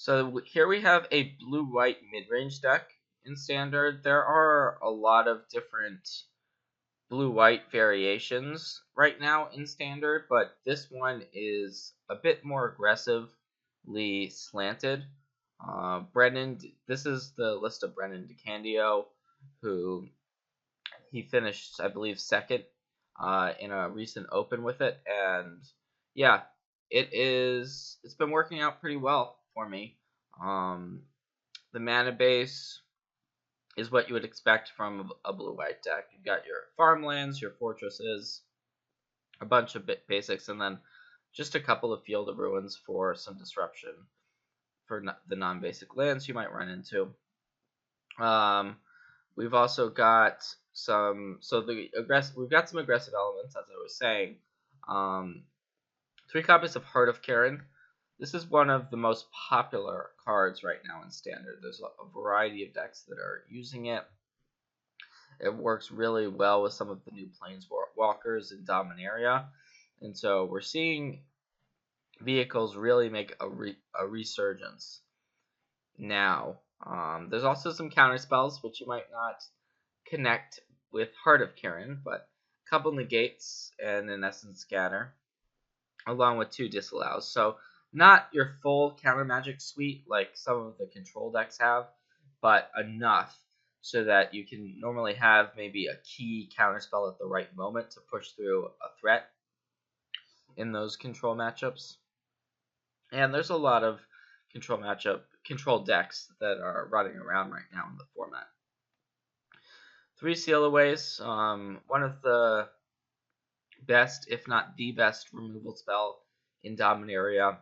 So here we have a blue-white mid-range deck in Standard. There are a lot of different blue-white variations right now in Standard, but this one is a bit more aggressively slanted. This is the list of Brennan DeCandio, who he finished, I believe, second in a recent Open with it, and yeah, it's been working out pretty well for me. The mana base is what you would expect from a blue-white deck. You've got your farmlands, your fortresses, a bunch of basics, and then just a couple of Field of Ruins for some disruption for the non-basic lands you might run into. We've also got we've got some aggressive elements, as I was saying. 3 copies of Heart of Karen. This is one of the most popular cards right now in Standard. There's a variety of decks that are using it. It works really well with some of the new Planeswalkers in Dominaria. And so we're seeing vehicles really make a resurgence now. There's also some counterspells, which you might not connect with Heart of Karen, but a couple negates and an Essence Scatter, along with 2 disallows. So not your full counter magic suite like some of the control decks have, but enough so that you can normally have maybe a key counterspell at the right moment to push through a threat in those control matchups. And there's a lot of control decks that are running around right now in the format. 3 Sealaways, one of the best, if not the best, removal spell in Dominaria,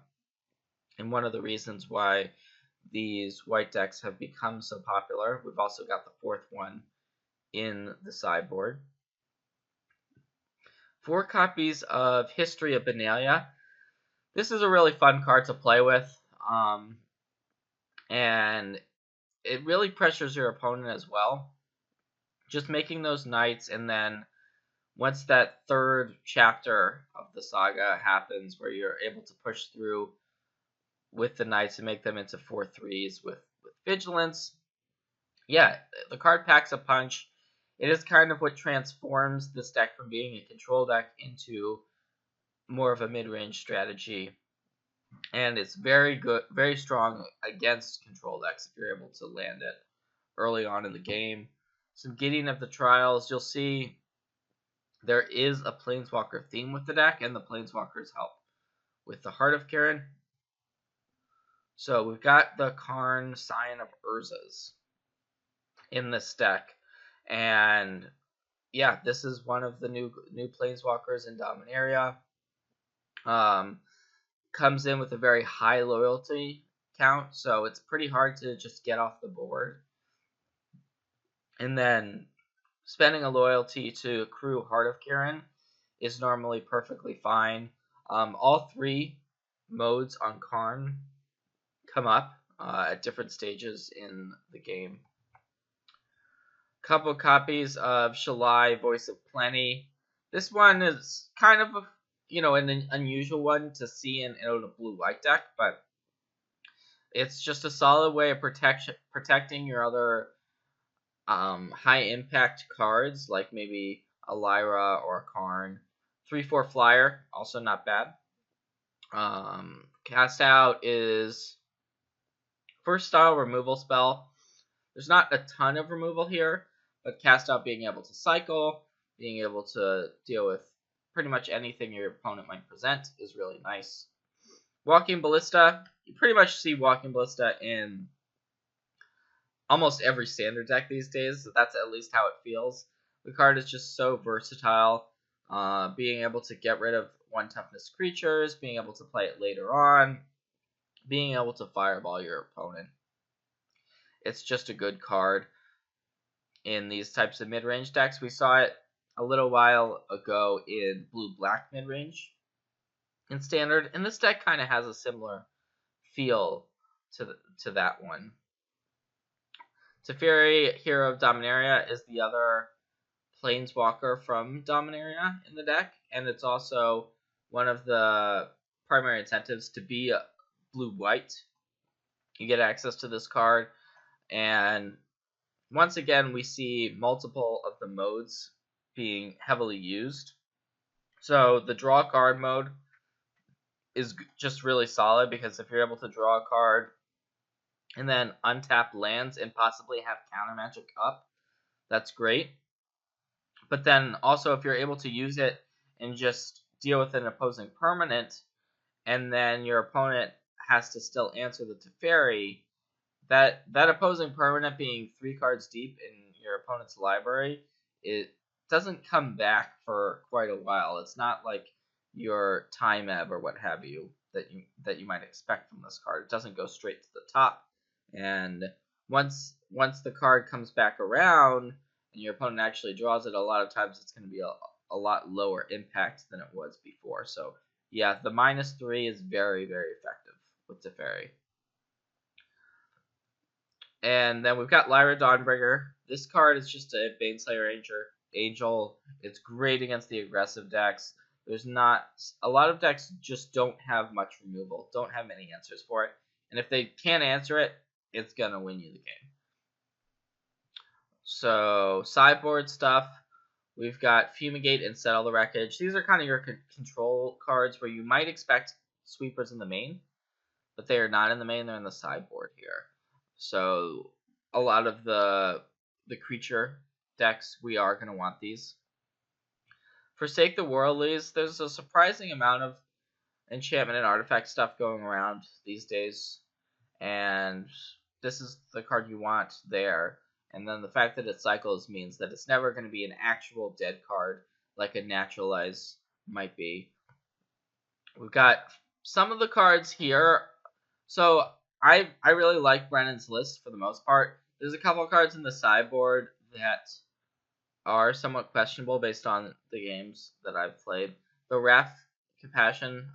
and one of the reasons why these white decks have become so popular. We've also got the 4th one in the sideboard. 4 copies of History of Benalia. This is a really fun card to play with, and it really pressures your opponent as well. Just making those knights, and then once that 3rd chapter of the saga happens, where you're able to push through with the knights and make them into 4/3s with vigilance, yeah, the card packs a punch. It is kind of what transforms this deck from being a control deck into more of a mid-range strategy, and it's very good, very strong against control decks if you're able to land it early on in the game. Some Gideon of the Trials. You'll see there is a Planeswalker theme with the deck, and the Planeswalkers help with the Heart of Karen. So we've got the Karn Scion of Urzas in this deck, and yeah, this is one of the new Planeswalkers in Dominaria. Comes in with a very high loyalty count, so it's pretty hard to just get off the board. And then spending a loyalty to accrue Heart of Karen is normally perfectly fine. All 3 modes on Karn come up at different stages in the game. Couple copies of Shalai, Voice of Plenty. This one is kind of an unusual one to see in a blue-white deck, but it's just a solid way of protecting your other high-impact cards, like maybe a Lyra or a Karn. 3/4 flyer, also not bad. Cast Out is first style removal spell. There's not a ton of removal here, but Cast Out being able to cycle, being able to deal with pretty much anything your opponent might present is really nice. Walking Ballista. You pretty much see Walking Ballista in almost every Standard deck these days, so that's at least how it feels. The card is just so versatile. Being able to get rid of 1 toughness creatures, being able to play it later on, being able to fireball your opponent. It's just a good card in these types of mid-range decks. We saw it a little while ago in blue-black mid-range in Standard, and this deck kind of has a similar feel to that one. Teferi, Hero of Dominaria, is the other Planeswalker from Dominaria in the deck, and it's also one of the primary incentives to be blue-white you get access to this card. And once again, we see multiple of the modes being heavily used. So the draw card mode is just really solid, because if you're able to draw a card and then untap lands and possibly have counter magic up, that's great. But then also, if you're able to use it and just deal with an opposing permanent, and then your opponent has to still answer the Teferi, that opposing permanent being 3 cards deep in your opponent's library, it doesn't come back for quite a while. It's not like your Time Ebb or what have you that you might expect from this card. It doesn't go straight to the top, and once the card comes back around and your opponent actually draws it, a lot of times it's going to be a lot lower impact than it was before. So yeah, the -3 is very, very effective with Teferi. And then we've got Leya Dawnbringer. This card is just a Baneslayer Angel. It's great against the aggressive decks. There's not a lot of decks just don't have much removal, don't have many answers for it. And if they can't answer it, it's gonna win you the game. So sideboard stuff, we've got Fumigate and Settle the Wreckage. These are kind of your control cards where you might expect sweepers in the main, but they are not in the main, they're in the sideboard here. So a lot of the creature decks, we are going to want these. Forsake the Worldlies, there's a surprising amount of enchantment and artifact stuff going around these days, and this is the card you want there. And then the fact that it cycles means that it's never going to be an actual dead card like a Naturalize might be. We've got some of the cards here. So I really like Brennan's list for the most part. There's a couple cards in the sideboard that are somewhat questionable based on the games that I've played. The Wrath Compassion,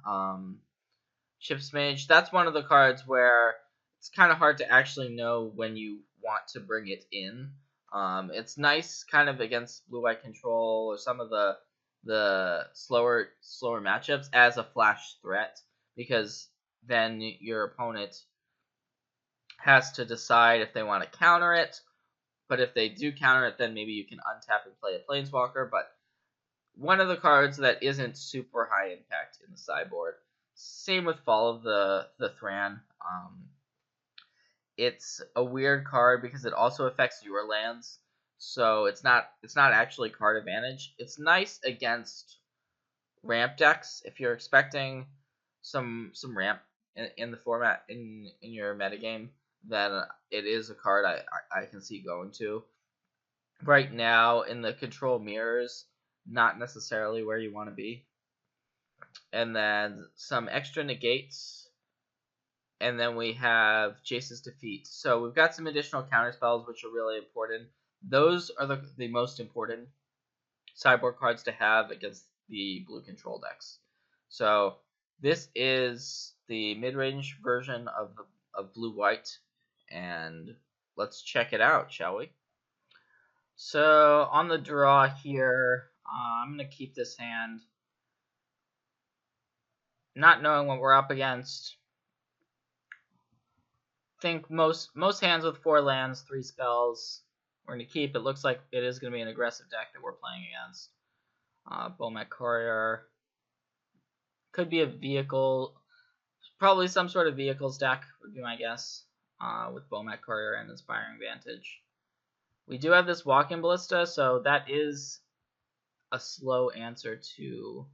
Ship's Mage, that's one of the cards where it's kind of hard to actually know when you want to bring it in. It's nice kind of against blue-white control or some of the slower matchups as a flash threat, because then your opponent has to decide if they want to counter it. But if they do counter it, then maybe you can untap and play a Planeswalker. But one of the cards that isn't super high impact in the sideboard. Same with Fall of the Thran. It's a weird card because it also affects your lands, so it's not actually card advantage. It's nice against ramp decks if you're expecting some ramp in the format in your metagame. Then it is a card I can see going to. Right now in the control mirrors, not necessarily where you want to be. And then some extra negates. And then we have Jace's Defeat. So we've got some additional counterspells, which are really important. Those are the most important sideboard cards to have against the blue control decks. So this is the mid-range version of blue-white. And let's check it out, shall we? So on the draw here, I'm going to keep this hand, not knowing what we're up against. Think most hands with 4 lands, 3 spells, we're going to keep. It looks like it is going to be an aggressive deck that we're playing against. Bomat Courier. Could be a vehicle. Probably some sort of vehicles deck would be my guess, with Bomat Courier and Inspiring Vantage. We do have this Walk-in Ballista, so that is a slow answer to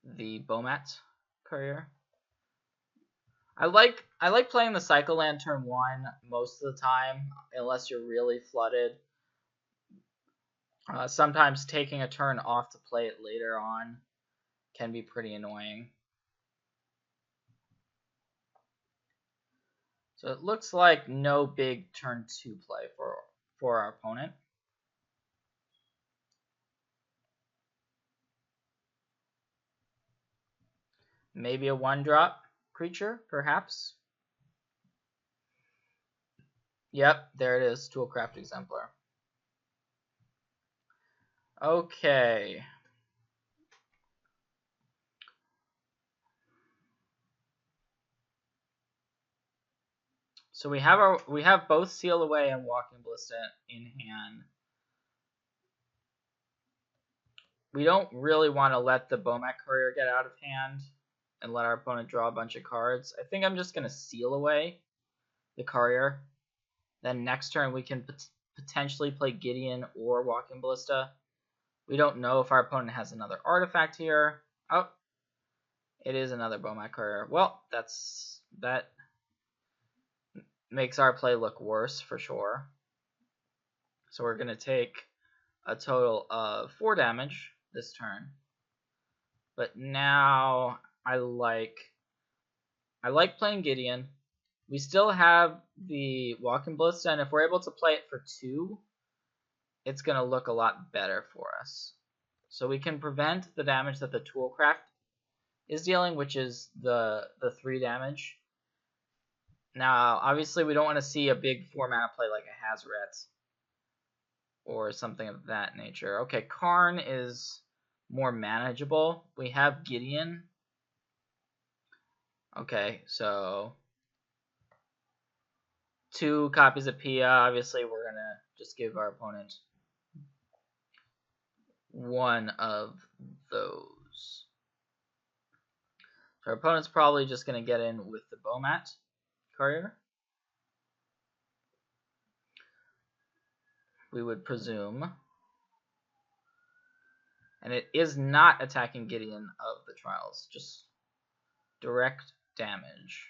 the Bomat Courier. I like playing the Cycle Land turn 1 most of the time, unless you're really flooded. Sometimes taking a turn off to play it later on can be pretty annoying. So it looks like no big turn 2 play for our opponent. Maybe a 1-drop creature, perhaps. Yep, there it is, Toolcraft Exemplar. Okay. So we have both Seal Away and Walking Ballista in hand. We don't really want to let the Bomat Courier get out of hand and let our opponent draw a bunch of cards. I think I'm just going to Seal Away the Courier. Then next turn we can potentially play Gideon or Walking Ballista. We don't know if our opponent has another artifact here. Oh, it is another Bomat Courier. Well, that makes our play look worse for sure. So we're going to take a total of 4 damage this turn. But now I like playing Gideon. We still have the Walking Ballista, and if we're able to play it for 2, it's going to look a lot better for us. So we can prevent the damage that the Toolcraft is dealing, which is the 3 damage. Now, obviously, we don't want to see a big 4-mana play like a Hazoret or something of that nature. Okay, Karn is more manageable. We have Gideon. Okay, so 2 copies of Pia. Obviously, we're going to just give our opponent 1 of those. So our opponent's probably just going to get in with the Bomat Courier. We would presume. And it is not attacking Gideon of the Trials, just direct damage.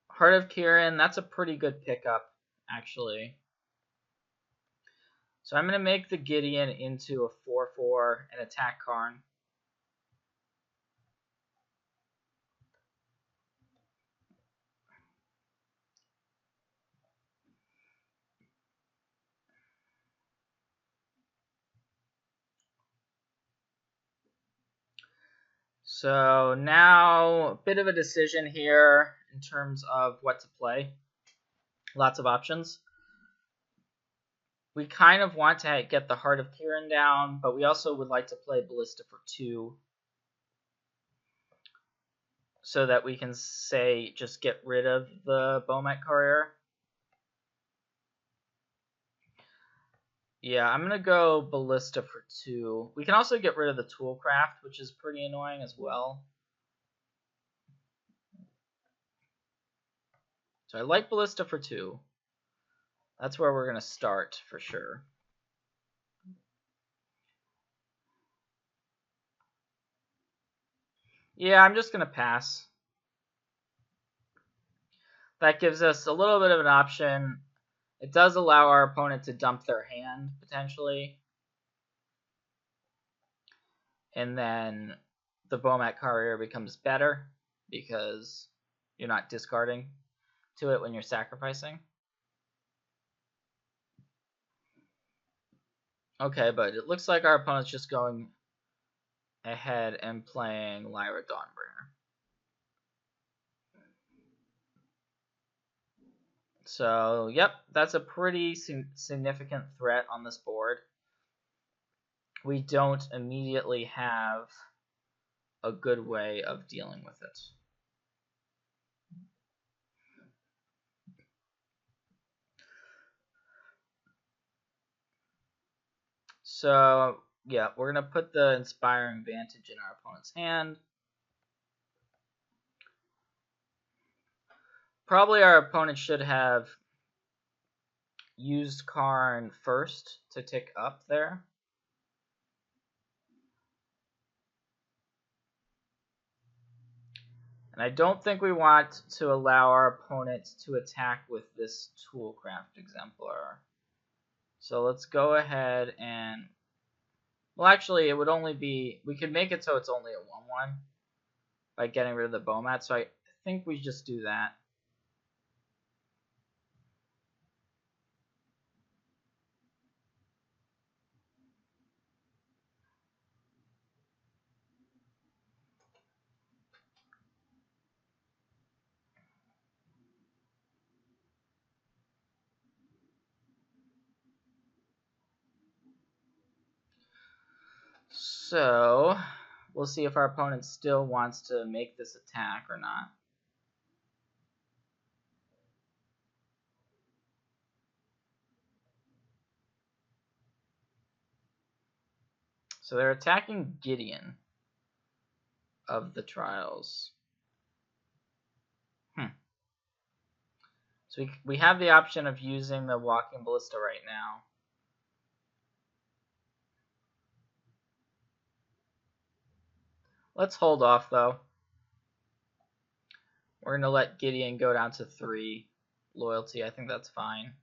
Heart of Kirin, that's a pretty good pickup, actually. So I'm going to make the Gideon into a 4/4 and attack Karn. So now a bit of a decision here in terms of what to play. Lots of options. We kind of want to get the Heart of Kirin down, but we also would like to play Ballista for 2. So that we can, say, just get rid of the Bomat Courier. Yeah, I'm going to go Ballista for 2. We can also get rid of the Toolcraft, which is pretty annoying as well. So I like Ballista for 2. That's where we're going to start for sure. Yeah, I'm just going to pass. That gives us a little bit of an option. It does allow our opponent to dump their hand, potentially. And then the Bomat Courier becomes better because you're not discarding to it when you're sacrificing. Okay, but it looks like our opponent's just going ahead and playing Leya Dawnbringer. So, yep, that's a pretty significant threat on this board. We don't immediately have a good way of dealing with it. So, yeah, we're going to put the Inspiring Vantage in our opponent's hand. Probably our opponent should have used Karn first to tick up there. And I don't think we want to allow our opponent to attack with this Toolcraft Exemplar. So let's go ahead and... Well, actually, it would only be... We could make it so it's only a 1/1 by getting rid of the Bomat. So I think we just do that. So We'll see if our opponent still wants to make this attack or not. So they're attacking Gideon of the Trials. So we have the option of using the Walking Ballista right now. Let's hold off, though. We're going to let Gideon go down to 3 loyalty. I think that's fine.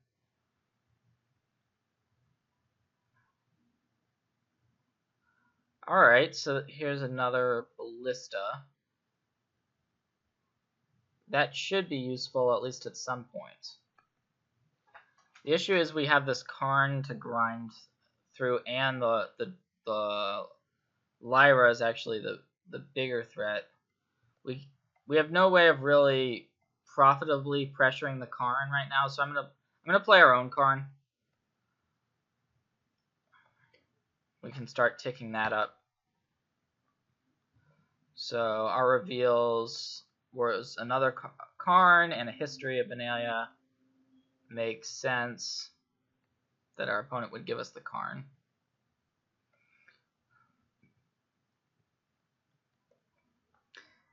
Alright, so here's another Ballista. That should be useful, at least at some point. The issue is we have this Karn to grind through, and the Lyra is actually the bigger threat. We have no way of really profitably pressuring the Karn right now, so I'm gonna play our own Karn. We can start ticking that up. So our reveals was another Karn and a history of Benalia. Makes sense that our opponent would give us the Karn.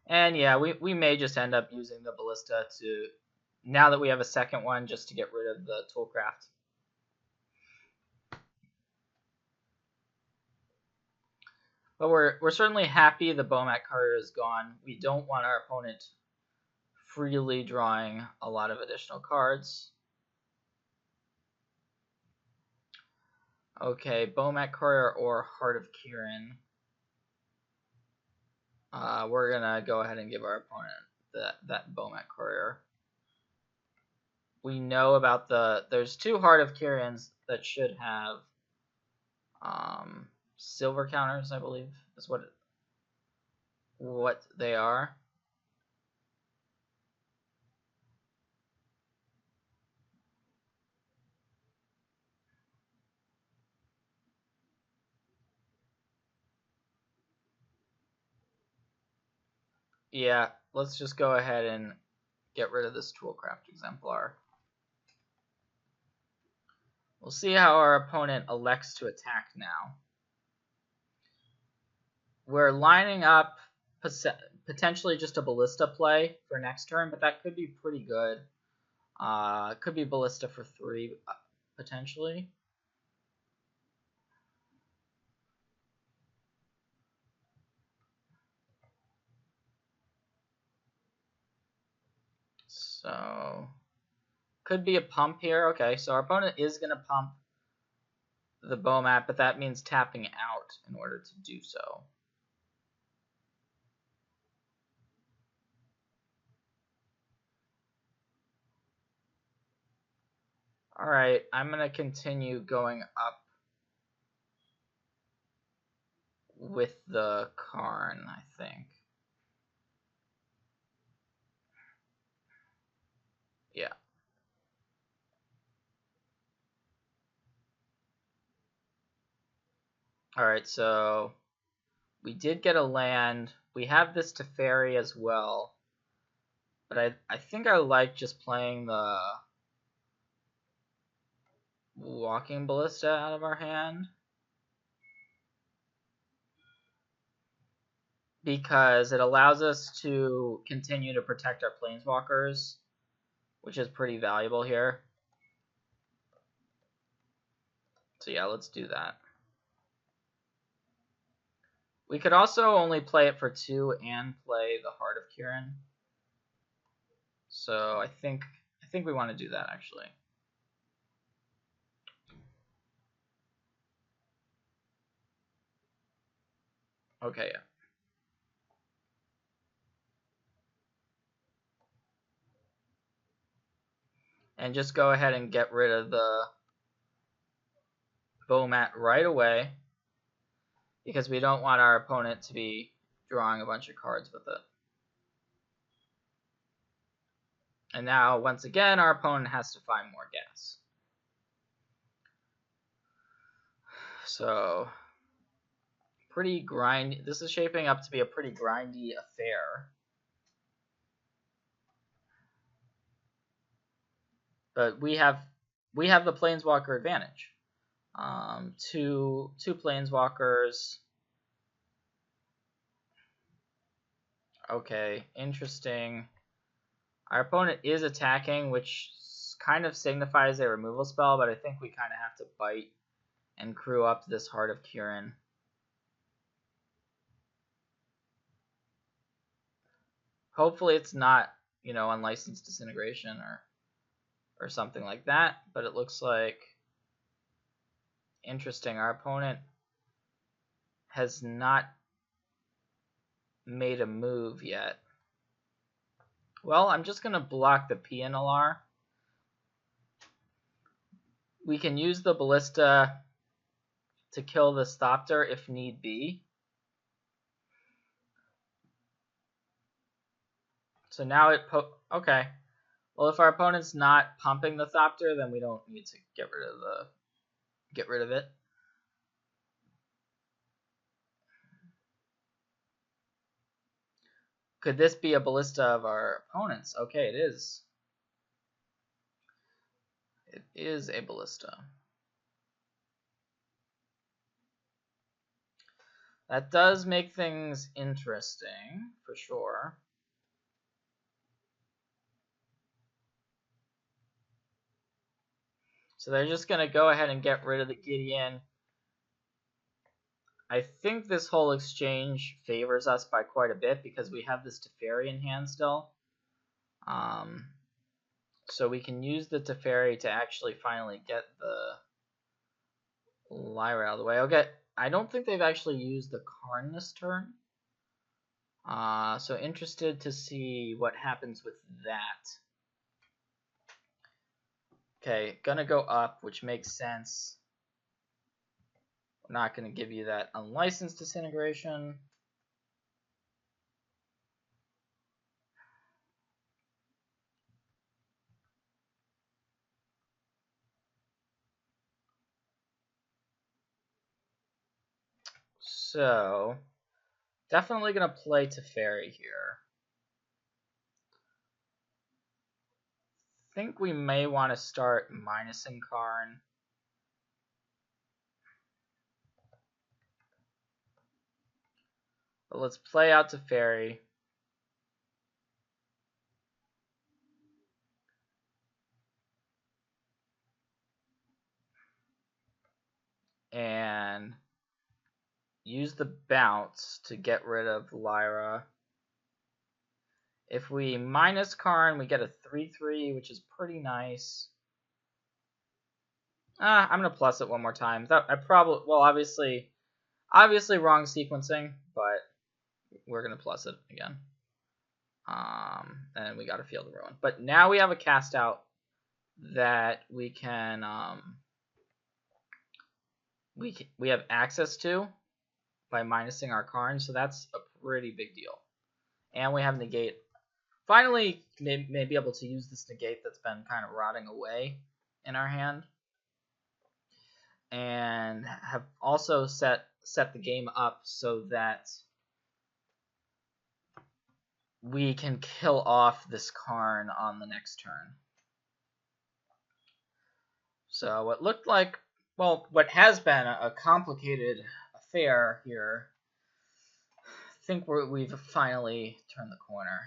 And yeah, we may just end up using the Ballista to, now that we have a second one, just to get rid of the Toolcraft. But we're certainly happy the Bomat Courier is gone. We don't want our opponent freely drawing a lot of additional cards. Okay, Bomat Courier or Heart of Kiran. We're gonna go ahead and give our opponent that Bomat Courier. We know about there's 2 Heart of Kirans that should have silver counters, I believe, is what they are. Yeah, let's just go ahead and get rid of this Toolcraft Exemplar. We'll see how our opponent elects to attack now. We're lining up potentially just a Ballista play for next turn, but that could be pretty good. Could be Ballista for 3, potentially. So, could be a pump here. Okay, so our opponent is going to pump the Bomat, but that means tapping out in order to do so. Alright, I'm going to continue going up with the Karn, I think. Yeah. Alright, so we did get a land. We have this Teferi as well. But I think I like just playing the Walking Ballista out of our hand. Because it allows us to continue to protect our Planeswalkers, which is pretty valuable here. So yeah, let's do that. We could also only play it for 2 and play the Heart of Kiran. So I think we want to do that, actually. Okay, yeah. And just go ahead and get rid of the Bomat right away, because we don't want our opponent to be drawing a bunch of cards with it. And now, once again, our opponent has to find more gas. So, pretty grindy. This is shaping up to be a pretty grindy affair. But we have the Planeswalker advantage. Two Planeswalkers. Okay, interesting. Our opponent is attacking, which kind of signifies a removal spell, but I think we kind of have to bite and crew up this Heart of Kiran. Hopefully it's not, you know, unlicensed disintegration or something like that, but it looks like interesting. Our opponent has not made a move yet. Well, I'm just going to block the PNLR. We can use the Ballista to kill the Thopter if need be. So now it okay. Well, if our opponent's not pumping the Thopter, then we don't need to get rid of it. Could this be a Ballista of our opponent's? Okay, it is. It is a Ballista. That does make things interesting, for sure. So they're just going to go ahead and get rid of the Gideon. I think this whole exchange favors us by quite a bit because we have this Teferi in hand still. So we can use the Teferi to actually finally get the Lyra out of the way. Okay, I don't think they've actually used the Karn this turn. So interested to see what happens with that. Okay, gonna go up, which makes sense. We're not gonna give you that unlicensed disintegration. So, definitely gonna play Teferi here. Think we may want to start minusing Karn. But let's play out Teferi. And use the bounce to get rid of Lyra. If we minus Karn, we get a 3/3, which is pretty nice. I'm gonna plus it one more time. I probably, well, obviously wrong sequencing, but we're gonna plus it again. And we got a Field of Ruin. But now we have a cast out that we can we have access to by minusing our Karn, so that's a pretty big deal. And we have negate. Finally, may be able to use this negate that's been kind of rotting away in our hand, and have also set the game up so that we can kill off this Karn on the next turn. So what looked like, well, what has been a complicated affair here, I think we've finally turned the corner.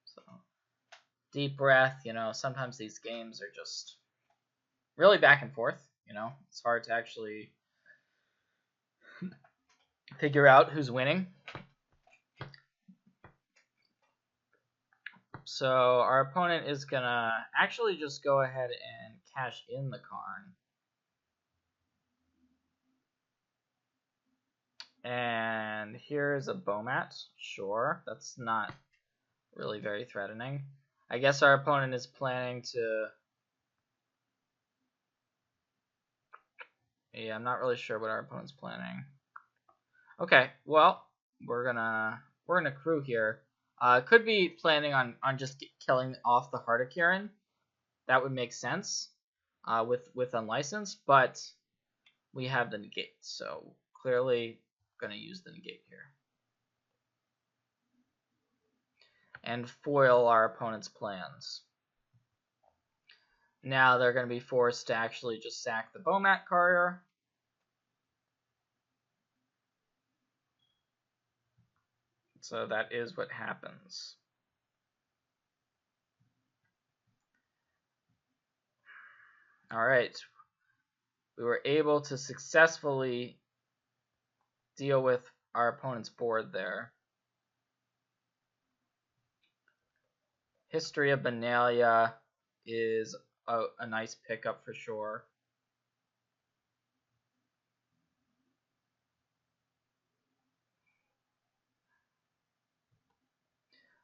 So deep breath, you know, sometimes these games are just really back and forth, you know. It's hard to actually figure out who's winning. So our opponent is gonna actually just go ahead and cash in the Karn. And here's a Bomat. Sure, that's not really very threatening. I guess our opponent is planning to... Yeah, I'm not really sure what our opponent's planning. Okay, well, we're gonna crew here. Could be planning on just killing off the Heart of Kiran. That would make sense with unlicensed, but we have the negate, so clearly going to use the negate here. And foil our opponent's plans. Now they're going to be forced to actually just sack the Bomat Carrier. So that is what happens. All right. We were able to successfully deal with our opponent's board there. History of Benalia is a nice pickup for sure.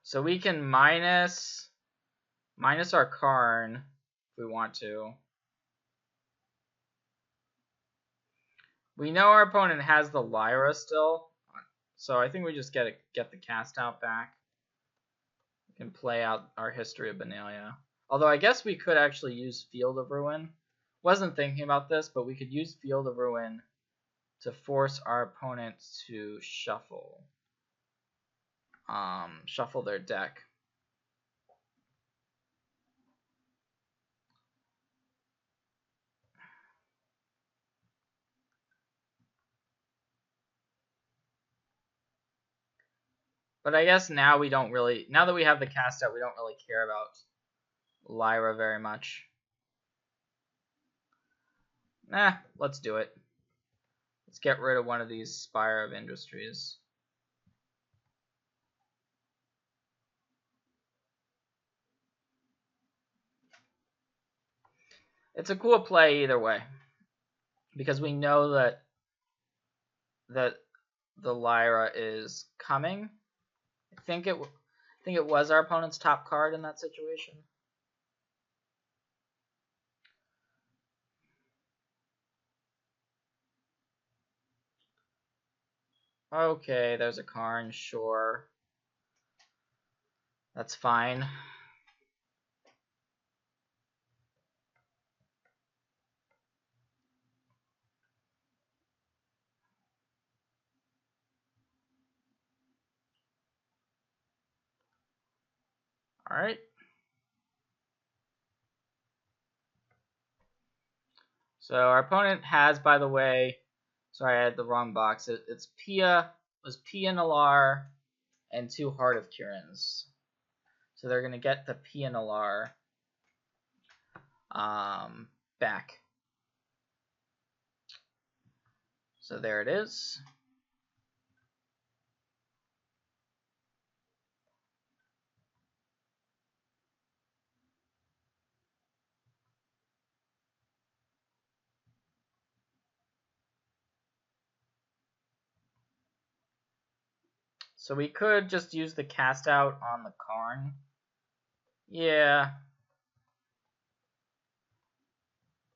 So we can minus our Karn if we want to. We know our opponent has the Lyra still, so I think we just get the cast out back. We can play out our History of Benalia. Although I guess we could actually use Field of Ruin. Wasn't thinking about this, but we could use Field of Ruin to force our opponent to shuffle their deck. But I guess now we don't really, now that we have the cast out, we don't really care about Lyra very much. Let's do it. Let's get rid of one of these Spire of Industries. It's a cool play either way, because we know that the Lyra is coming. I think it was our opponent's top card in that situation. Okay, there's a Karn, sure. That's fine. All right. So our opponent has, by the way, sorry, I had the wrong box. It's Pia, was Pia Nalar, and 2 Heart of Kirans. So they're gonna get the Pia Nalar back. So there it is. So we could just use the cast out on the Karn. Yeah.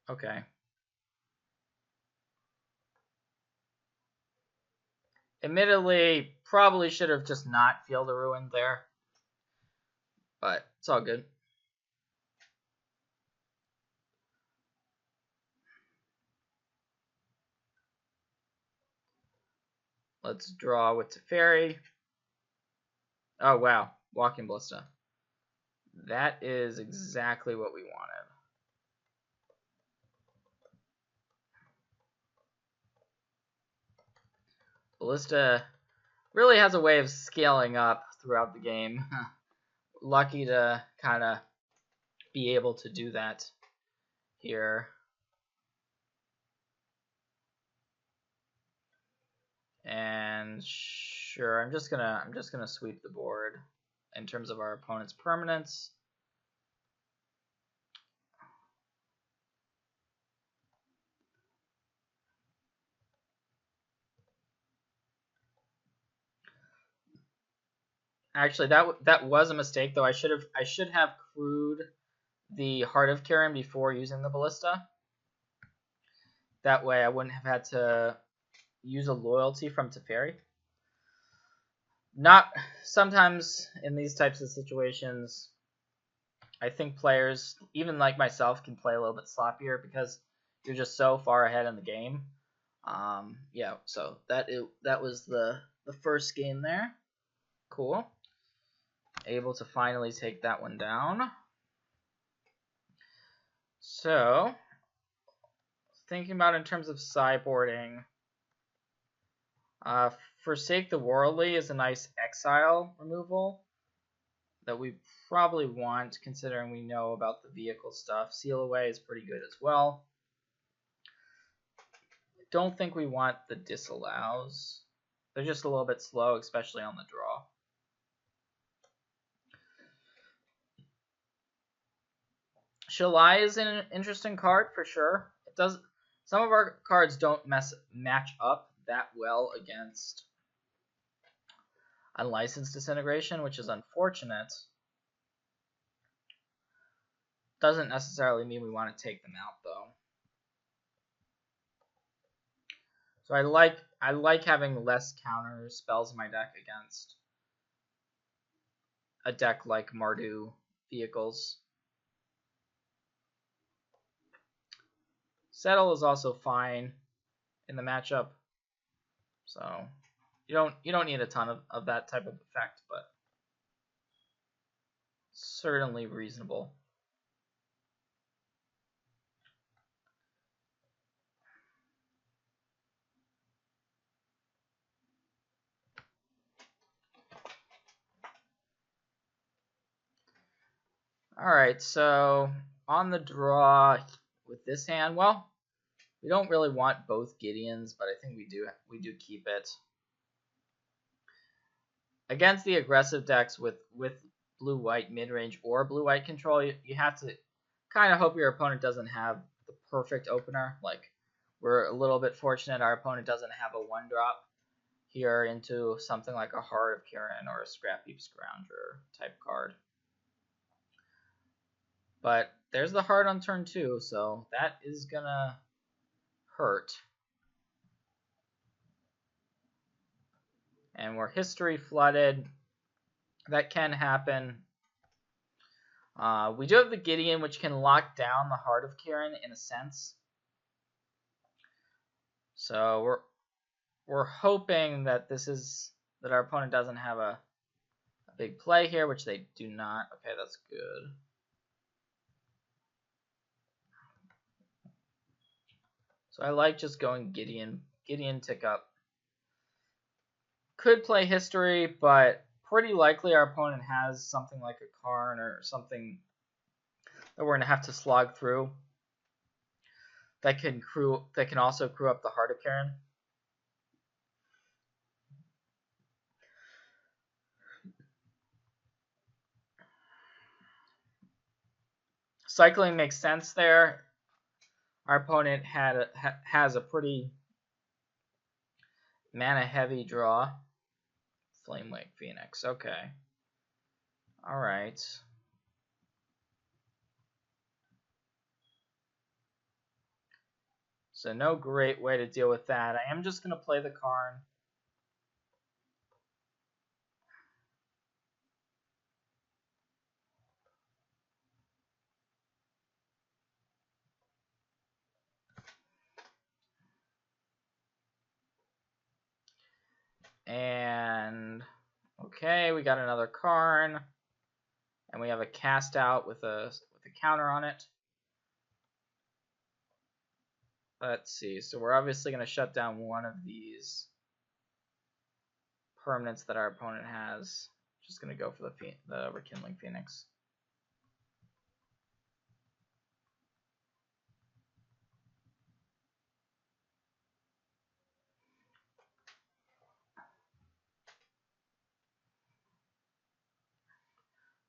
Okay. Admittedly, probably should have just not Field of Ruin there. But it's all good. Let's draw with Teferi. Oh, wow. Walking Ballista. That is exactly what we wanted. Ballista really has a way of scaling up throughout the game. Lucky to kind of be able to do that here. And sure, I'm just gonna sweep the board in terms of our opponent's permanents. Actually, that was a mistake, though. I should have crewed the Heart of Kiran before using the Ballista. That way, I wouldn't have had to use a loyalty from Teferi. Not sometimes in these types of situations, I think players, even like myself, can play a little bit sloppier because you're just so far ahead in the game. Yeah, so that was the first game there. Cool. Able to finally take that one down. So, thinking about in terms of sideboarding, Forsake the Worldly is a nice exile removal that we probably want, considering we know about the vehicle stuff. Seal Away is pretty good as well. Don't think we want the Disallows. They're just a little bit slow, especially on the draw. Shalai is an interesting card for sure. It does. Some of our cards don't match up that well against Unlicensed Disintegration, which is unfortunate. Doesn't necessarily mean we want to take them out though. So I like having less counter spells in my deck against a deck like Mardu vehicles. Settle is also fine in the matchup, so you don't need a ton of that type of effect, but certainly reasonable. Alright, so on the draw with this hand, well, we don't really want both Gideons, but I think we do keep it. Against the aggressive decks with blue-white midrange or blue-white control, you have to kind of hope your opponent doesn't have the perfect opener. Like, we're a little bit fortunate our opponent doesn't have a 1-drop here into something like a Heart of Kiran or a Scrap Heap Scrounger type card. But there's the Heart on turn 2, so that is gonna hurt. And we're history flooded. That can happen. We do have the Gideon, which can lock down the Heart of Kiran in a sense. So we're hoping that that our opponent doesn't have a big play here, which they do not. Okay, that's good. So I like just going Gideon tick up. Could play history, but pretty likely our opponent has something like a Karn or something that we're gonna have to slog through. That can also crew up the Heart of Kiran. Cycling makes sense there. Our opponent has a pretty mana heavy draw. Flamewake Phoenix. Okay. All right. So no great way to deal with that. I am just going to play the Karn. And okay, we got another Karn. And we have a cast out with a counter on it. Let's see. So we're obviously going to shut down one of these permanents that our opponent has. Just going to go for the Rekindling Phoenix.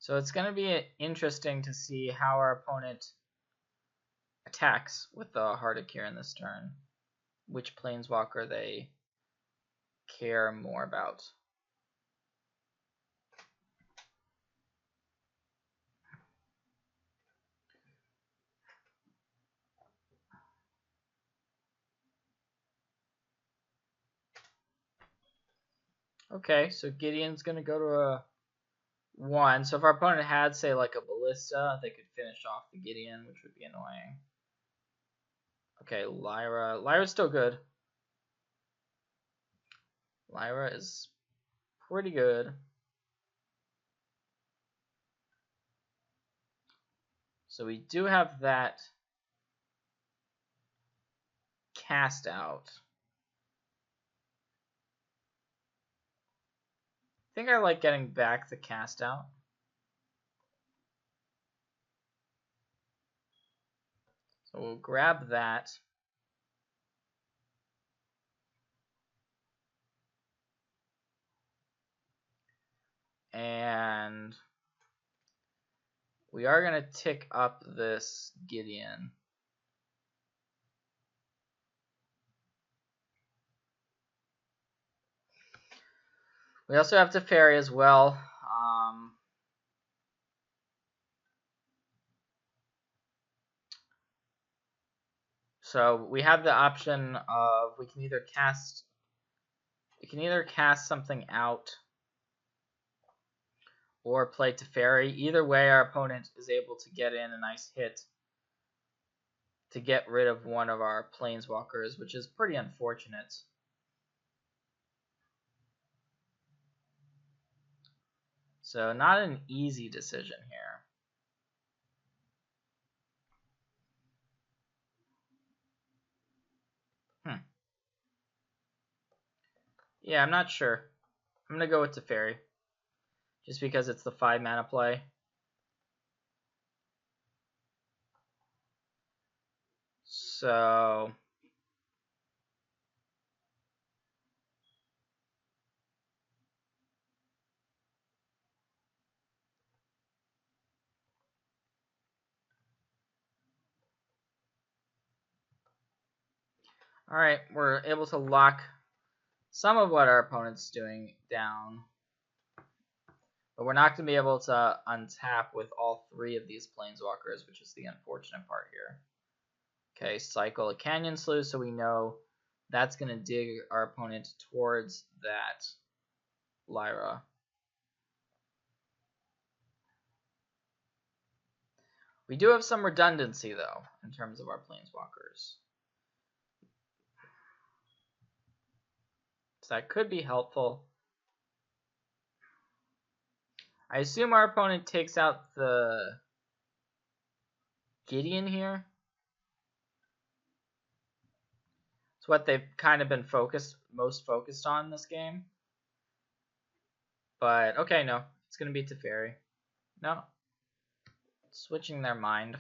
So it's going to be interesting to see how our opponent attacks with the Heart of Kiran this turn. Which Planeswalker they care more about. Okay, so Gideon's going to go to a 1. So if our opponent had, say, like a Ballista, they could finish off the Gideon, which would be annoying. Okay, Lyra. Lyra's still good. Lyra is pretty good. So we do have that cast out. I think I like getting back the cast out. So we'll grab that. And we are going to tick up this Gideon. We also have Teferi as well. So we have the option of we can either cast something out or play Teferi. Either way, our opponent is able to get in a nice hit to get rid of one of our Planeswalkers, which is pretty unfortunate. So not an easy decision here. Yeah, I'm not sure. I'm going to go with Teferi, just because it's the 5 mana play. So alright, we're able to lock some of what our opponent's doing down. But we're not going to be able to untap with all 3 of these Planeswalkers, which is the unfortunate part here. Okay, cycle a Canyon Sluice, so we know that's going to dig our opponent towards that Lyra. We do have some redundancy, though, in terms of our Planeswalkers. So that could be helpful. I assume our opponent takes out the Gideon here. It's what they've kind of been most focused on this game. But, okay, no. It's going to be Teferi. No. Switching their mind.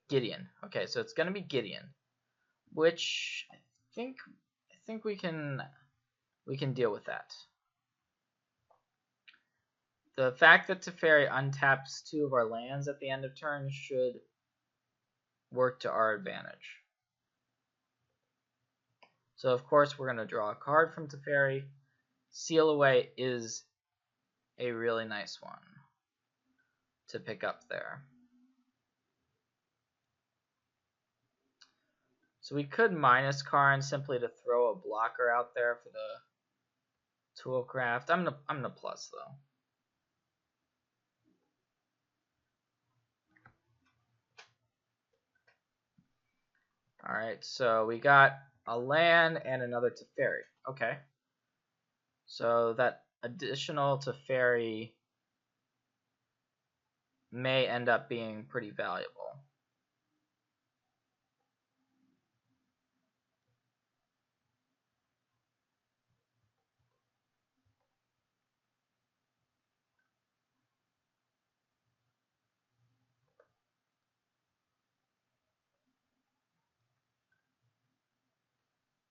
Gideon. Okay, so it's going to be Gideon. Which, I think we can deal with that. The fact that Teferi untaps 2 of our lands at the end of turn should work to our advantage. So, of course, we're going to draw a card from Teferi. Seal Away is a really nice one to pick up there. So we could minus Karn simply to throw a blocker out there for the Toolcraft. I'm gonna plus though. Alright, so we got a land and another Teferi. Okay. So that additional Teferi may end up being pretty valuable.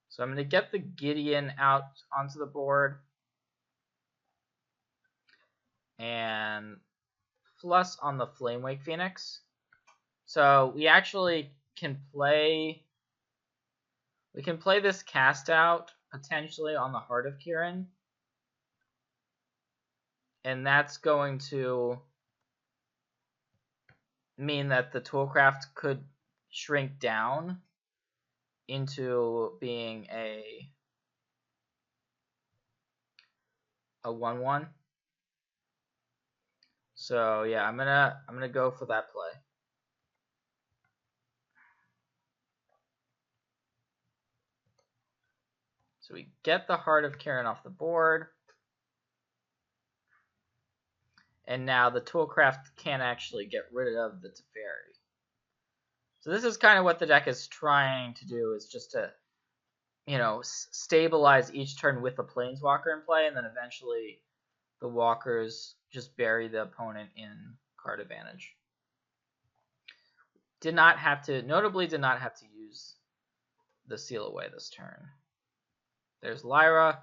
So I'm going to get the Gideon out onto the board and plus on the Flamewake Phoenix. So we actually can play this cast out potentially on the Heart of Kiran. And that's going to mean that the Toolcraft could shrink down into being a 1/1. So yeah, I'm gonna go for that play. So we get the Heart of Karen off the board. And now the Toolcraft can't actually get rid of the Teferi. So this is kind of what the deck is trying to do, is just to, you know, stabilize each turn with a Planeswalker in play, and then eventually the walkers just bury the opponent in card advantage. Notably did not have to use the Seal Away this turn. There's Lyra,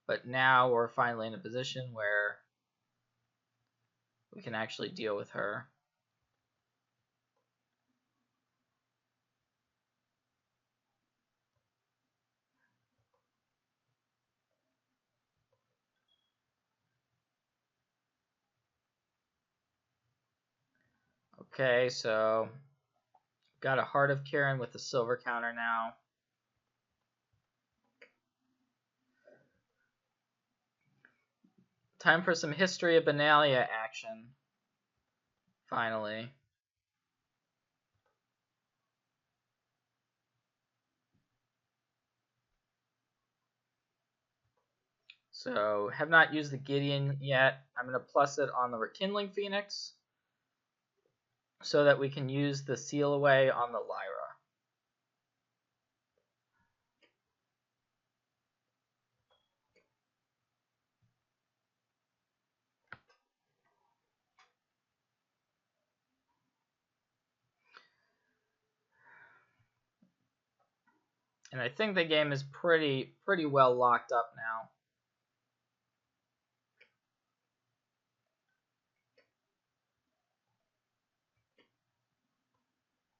but now we're finally in a position where we can actually deal with her. Okay, so got a Heart of Karen with the silver counter now. Time for some History of Benalia action. Finally. So, have not used the Gideon yet. I'm going to plus it on the Rekindling Phoenix so that we can use the Seal Away on the Lyra. And I think the game is pretty well locked up now.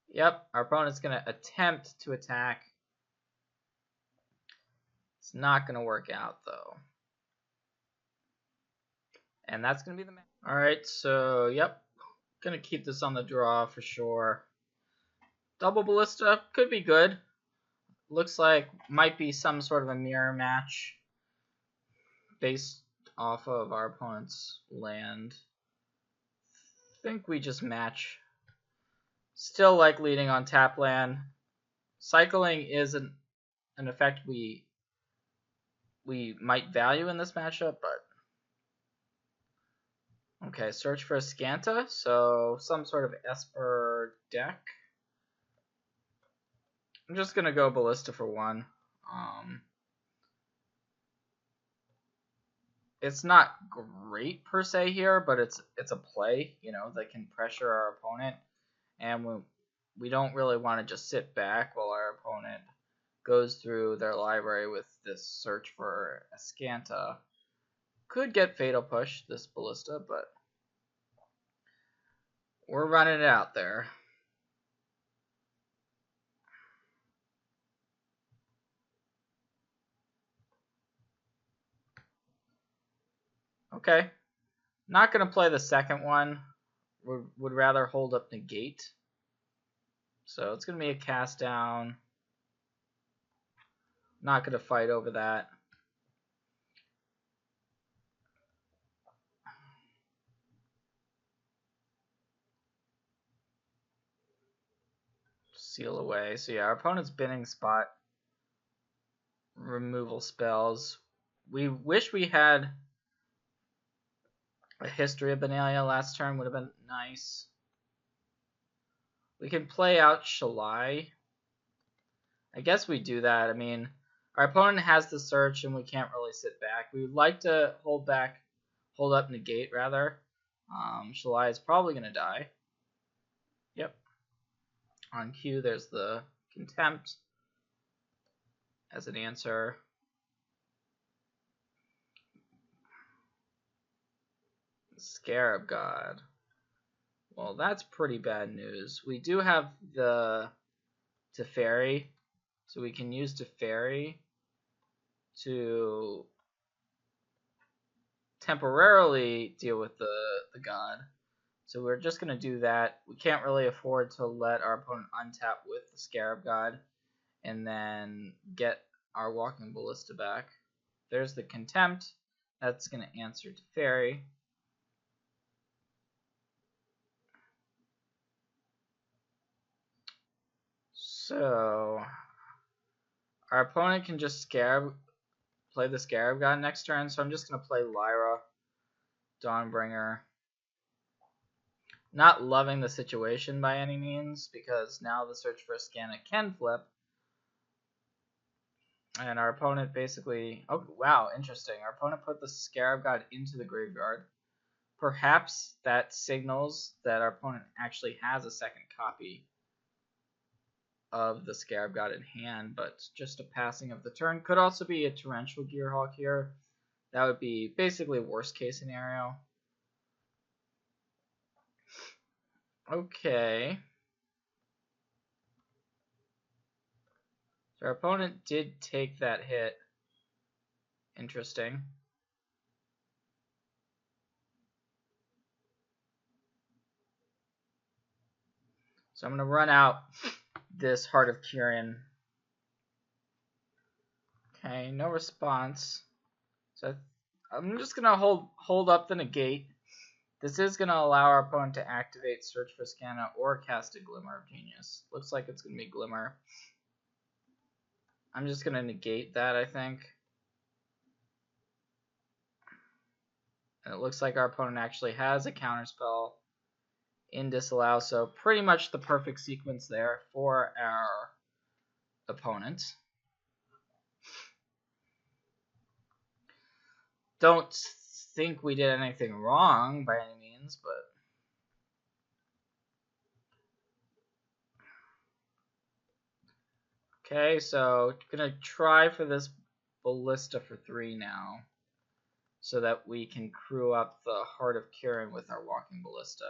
Yep, our opponent's going to attempt to attack. It's not going to work out, though. And that's going to be the match. Alright, so, yep. Going to keep this on the draw for sure. Double Ballista could be good. Looks like might be some sort of a mirror match based off of our opponent's land. I think we just match. Still like leading on tap land. Cycling is an effect we might value in this matchup, but okay, search for a Scanta, so some sort of Esper deck. I'm just gonna go Ballista for one. It's not great per se here, but it's a play, you know, that can pressure our opponent, and we don't really want to just sit back while our opponent goes through their library with this search for a Scanta. Could get Fatal Push, this Ballista, but we're running it out there. Okay. Not going to play the second one. Would rather hold up Negate. So it's going to be a cast down. Not going to fight over that. Seal Away. So yeah, our opponent's binning spot. Removal spells. We wish we had a History of Benalia last turn. Would have been nice. We can play out Shalai. I guess we do that. I mean, our opponent has the search and we can't really sit back. We would like to hold up Negate rather. Shalai is probably going to die. Yep. On cue, there's the Contempt as an answer. Scarab God. Well, that's pretty bad news. We do have the Teferi, so we can use Teferi to temporarily deal with the god. So we're just going to do that. We can't really afford to let our opponent untap with the Scarab God and then get our Walking Ballista back. There's the Contempt. That's going to answer Teferi. So Our opponent can just play the Scarab God next turn, so I'm just going to play Leya Dawnbringer. Not loving the situation by any means, because now the Search for Scanna can flip. And our opponent basically... Oh, wow, interesting. Our opponent put the Scarab God into the graveyard. Perhaps that signals that our opponent actually has a second copy of the Scarab God in hand, but just a passing of the turn. Could also be a Torrential Gearhulk here. That would be basically worst case scenario. Okay. So our opponent did take that hit. Interesting. So I'm going to run out this Heart of Kirin. Okay, no response. So I'm just going to hold up the negate. This is going to allow our opponent to activate Search for Scanna or cast a Glimmer of Genius. Looks like it's going to be Glimmer. I'm just going to negate that, I think. And it looks like our opponent actually has a counterspell in Disallow, so pretty much the perfect sequence there for our opponent. Don't think we did anything wrong by any means, but okay, so gonna try for this Ballista for 3 now, so that we can crew up the Heart of Kirin with our Walking Ballista.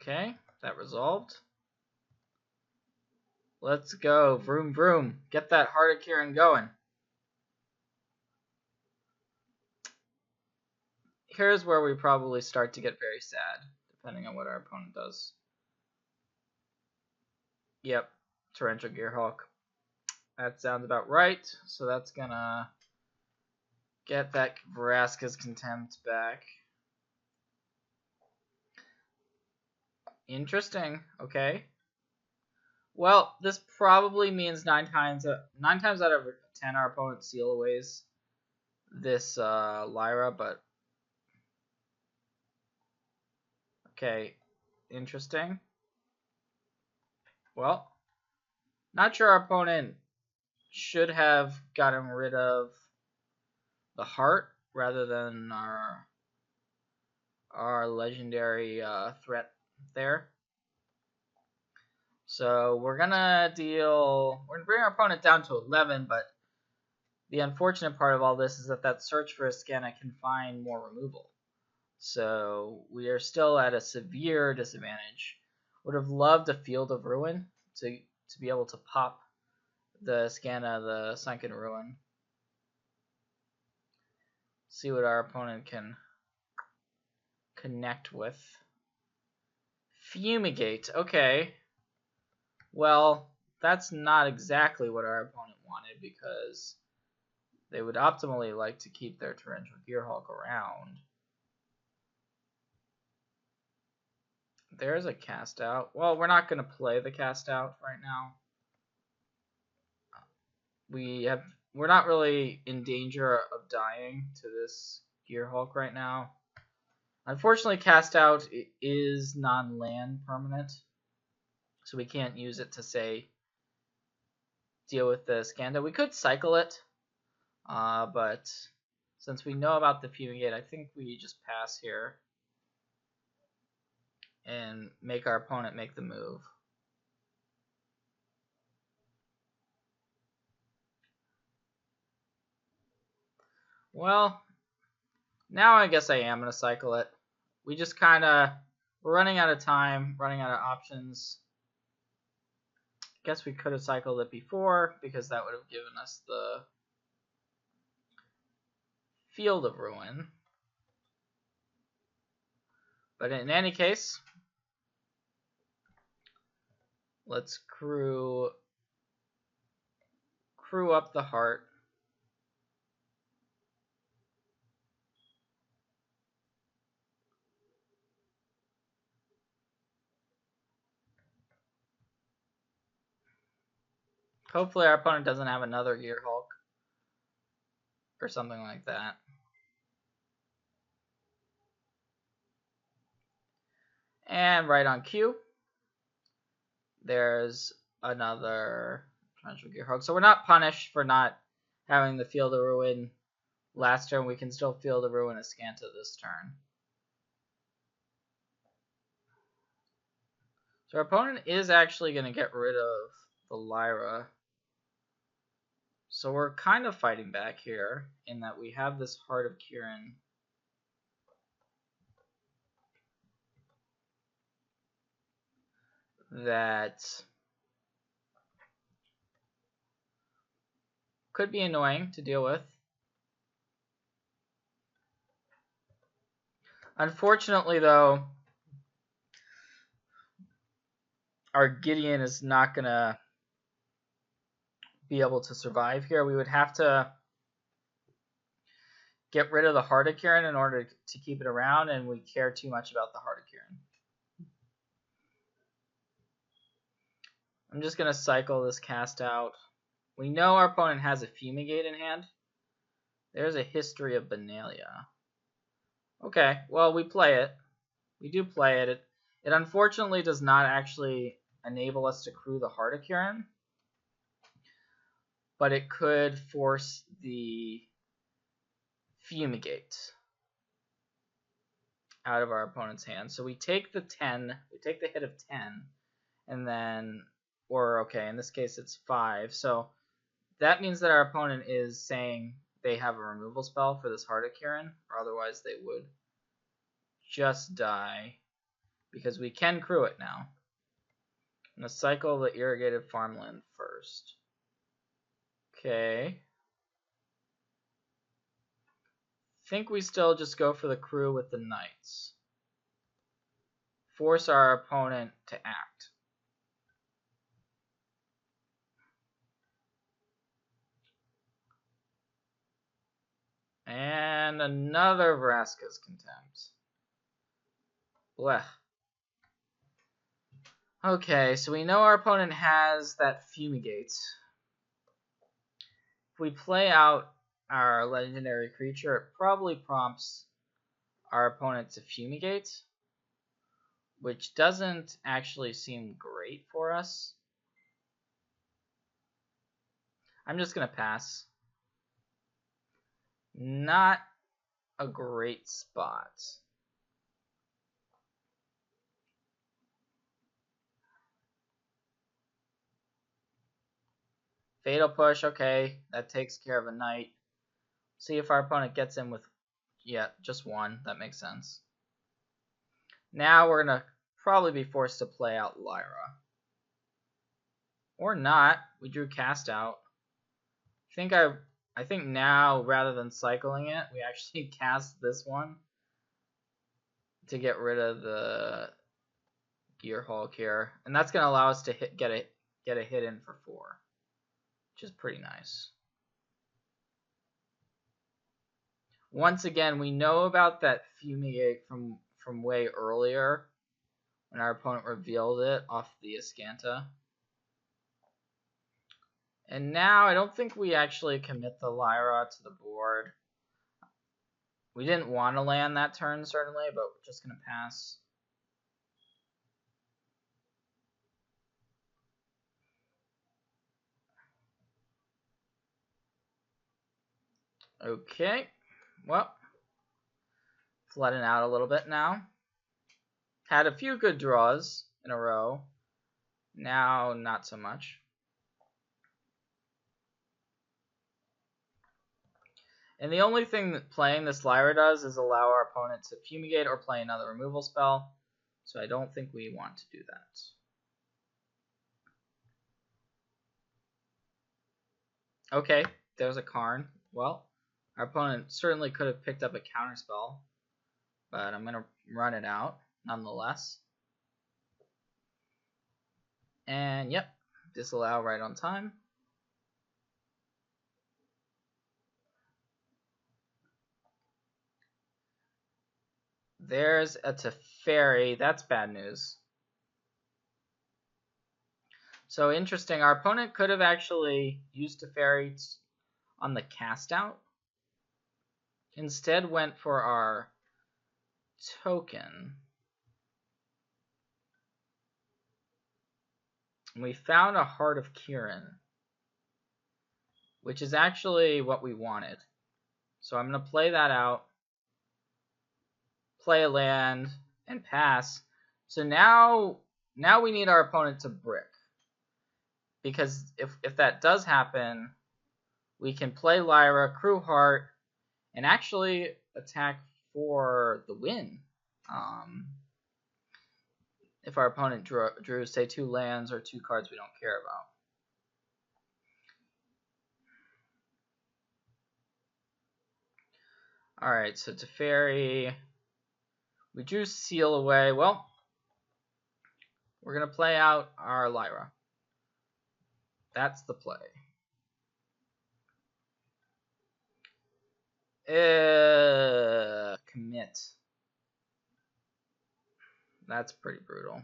Okay, that resolved. Let's go, vroom vroom. Get that Heart of Kirin going. Here's where we probably start to get very sad, depending on what our opponent does. Yep, Torrential Gearhulk. That sounds about right. So that's gonna get that Vraska's Contempt back. Interesting. Okay. Well, this probably means 9 times out of 10 our opponent seal aways this Leya, but okay, interesting. Well, not sure our opponent should have gotten rid of the heart rather than our legendary threat there. So we're gonna bring our opponent down to 11, but the unfortunate part of all this is that Search for a Scanna can find more removal. So we are still at a severe disadvantage. Would have loved a Field of Ruin to be able to pop the Scanna, the Sunken Ruin. See what our opponent can connect with. Fumigate. Okay. Well, that's not exactly what our opponent wanted, because they would optimally like to keep their Torrential Gearhulk around. There's a cast out. Well, we're not going to play the cast out right now. We're not really in danger of dying to this Gearhulk right now. Unfortunately, cast out is non-land permanent, so we can't use it to, say, deal with the Skanda. We could cycle it, but since we know about the Fumigate, I think we just pass here and make our opponent make the move. Well, now I guess I am going to cycle it. We just we're running out of time, running out of options. Guess we could have cycled it before, because that would have given us the Field of Ruin. But in any case, let's crew up the heart. Hopefully our opponent doesn't have another Gear Hulk or something like that. And right on cue, there's another Torrential Gear Hulk. So we're not punished for not having the Field of Ruin last turn. We can still Field of Ruin Azcanta this turn. So our opponent is actually going to get rid of the Lyra. So we're kind of fighting back here in that we have this Heart of Kiran. That could be annoying to deal with. Unfortunately, though, our Gideon is not going to be able to survive here. We would have to get rid of the Heart of Kiran in order to keep it around, and we care too much about the Heart of Kiran. I'm just going to cycle this cast out. We know our opponent has a Fumigate in hand. There's a History of Benalia. Okay, well, we play it. We do play it. It unfortunately does not actually enable us to crew the Heart of Kiran, but it could force the Fumigate out of our opponent's hand. So we take the 10, we take the hit of 10, and then, or okay, in this case it's 5. So that means that our opponent is saying they have a removal spell for this Heart of Kiran, or otherwise they would just die, because we can crew it now. I'm going to cycle the Irrigated Farmland first. Okay. Think we still just go for the crew with the Knights. Force our opponent to act. And another Vraska's Contempt. Blech. Okay, so we know our opponent has that Fumigate. If we play out our legendary creature, it probably prompts our opponent to Fumigate, which doesn't actually seem great for us. I'm just going to pass. Not a great spot. Fatal Push, okay, that takes care of a Knight. See if our opponent gets in with, yeah, just one. That makes sense. Now we're going to probably be forced to play out Lyra. Or not. We drew Cast Out. I think now, rather than cycling it, we actually cast this one to get rid of the Gear Hulk here. And that's going to allow us to get a hit in for 4, which is pretty nice. Once again, we know about that Fumigate from way earlier when our opponent revealed it off the Azcanta. And now I don't think we actually commit the Lyra to the board. We didn't want to land that turn, certainly, but we're just going to pass. Okay, well, flooding out a little bit now. Had a few good draws in a row. Now, not so much. And the only thing that playing this Lyra does is allow our opponent to Fumigate or play another removal spell. So I don't think we want to do that. Okay, there's a Karn. Well, our opponent certainly could have picked up a counterspell, but I'm going to run it out nonetheless. And yep, disallow right on time. There's a Teferi. That's bad news. So interesting. Our opponent could have actually used Teferi on the cast out. Instead went for our token. And we found a Heart of Kiran, which is actually what we wanted. So I'm going to play that out, play a land, and pass. So now we need our opponent to brick. Because if that does happen, we can play Lyra, Crew Heart, and actually attack for the win. If our opponent drew, say, 2 lands or 2 cards we don't care about. Alright, so Teferi. We drew Seal away. Well, we're going to play out our Lyra. That's the play. Commit. That's pretty brutal.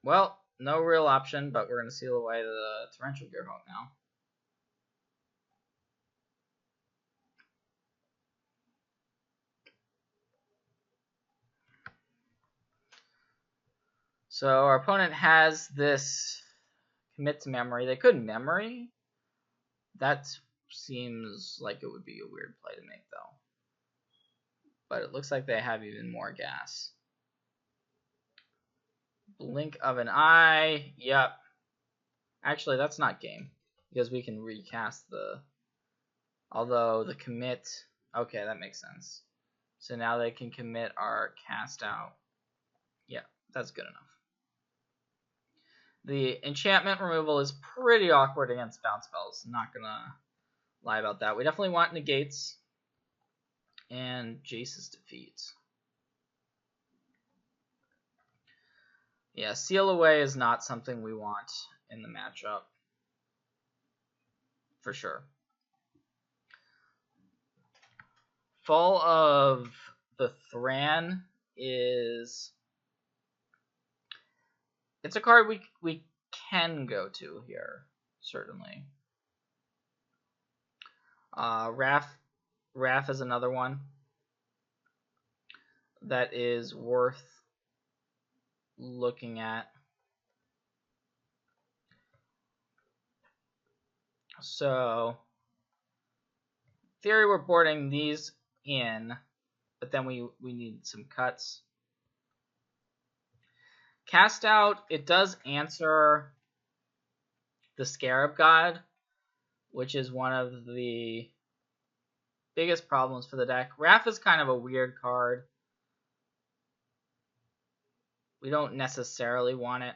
Well, no real option, but we're going to seal away the Torrential Gearhawk now. So our opponent has this commit to memory. They could memory. That seems like it would be a weird play to make, though. But it looks like they have even more gas. Blink of an eye. Yep. Actually, that's not game, because we can recast the... Although the commit... Okay, that makes sense. So now they can commit our cast out. Yeah, that's good enough. The enchantment removal is pretty awkward against bounce spells. Not gonna lie about that. We definitely want negates and Jace's defeat. Yeah, seal away is not something we want in the matchup. For sure. Fall of the Thran is... It's a card we can go to here, certainly. Wrath is another one that is worth looking at. So, in theory, we're boarding these in, but then we need some cuts. Cast out, it does answer the Scarab God, which is one of the biggest problems for the deck. Wrath is kind of a weird card. We don't necessarily want it.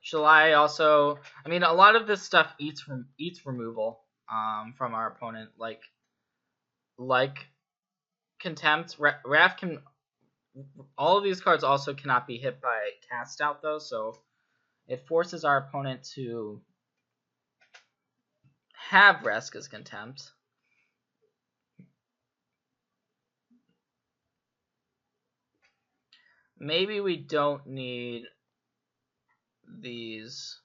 Shall I also... I mean, a lot of this stuff eats removal from our opponent, like Contempt. Wrath can... All of these cards also cannot be hit by cast out, though, so it forces our opponent to have Reska's Contempt. Maybe we don't need these.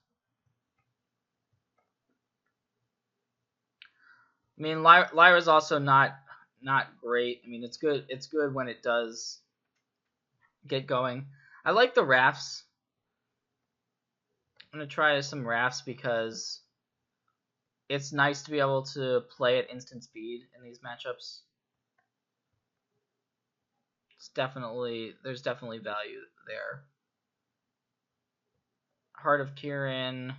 I mean, Lyra's also not great. I mean, it's good. It's good when it does get going. I like the Rafts. I'm gonna try some Rafts because it's nice to be able to play at instant speed in these matchups. There's definitely value there. Heart of Kiran.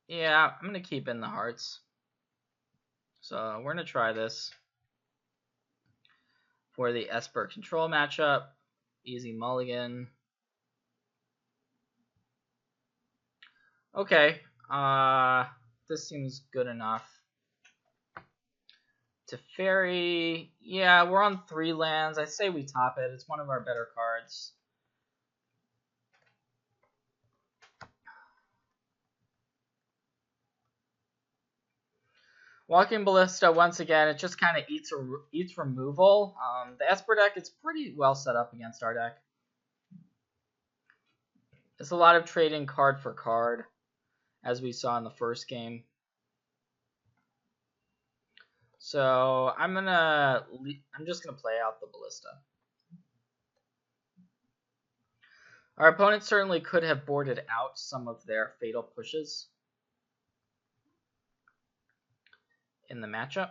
Yeah, I'm gonna keep in the hearts. So we're gonna try this for the Esper control matchup. Easy mulligan. Okay, this seems good enough. Teferi, yeah, we're on 3 lands. I say we top it. It's one of our better cards. Walking Ballista, once again, it just kind of eats removal. The Esper deck is pretty well set up against our deck. It's a lot of trading card for card, as we saw in the first game. So I'm just gonna play out the Ballista. Our opponent certainly could have boarded out some of their fatal pushes in the matchup.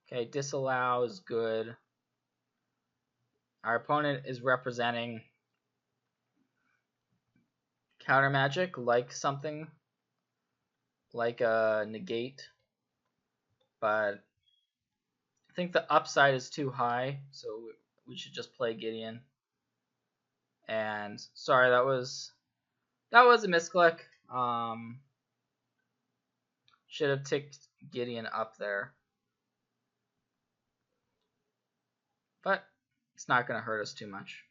Okay, disallow is good. Our opponent is representing counter magic, like something like a negate, but I think the upside is too high, so we should just play Gideon. And sorry, that was a misclick. Should have ticked Gideon up there, but it's not going to hurt us too much.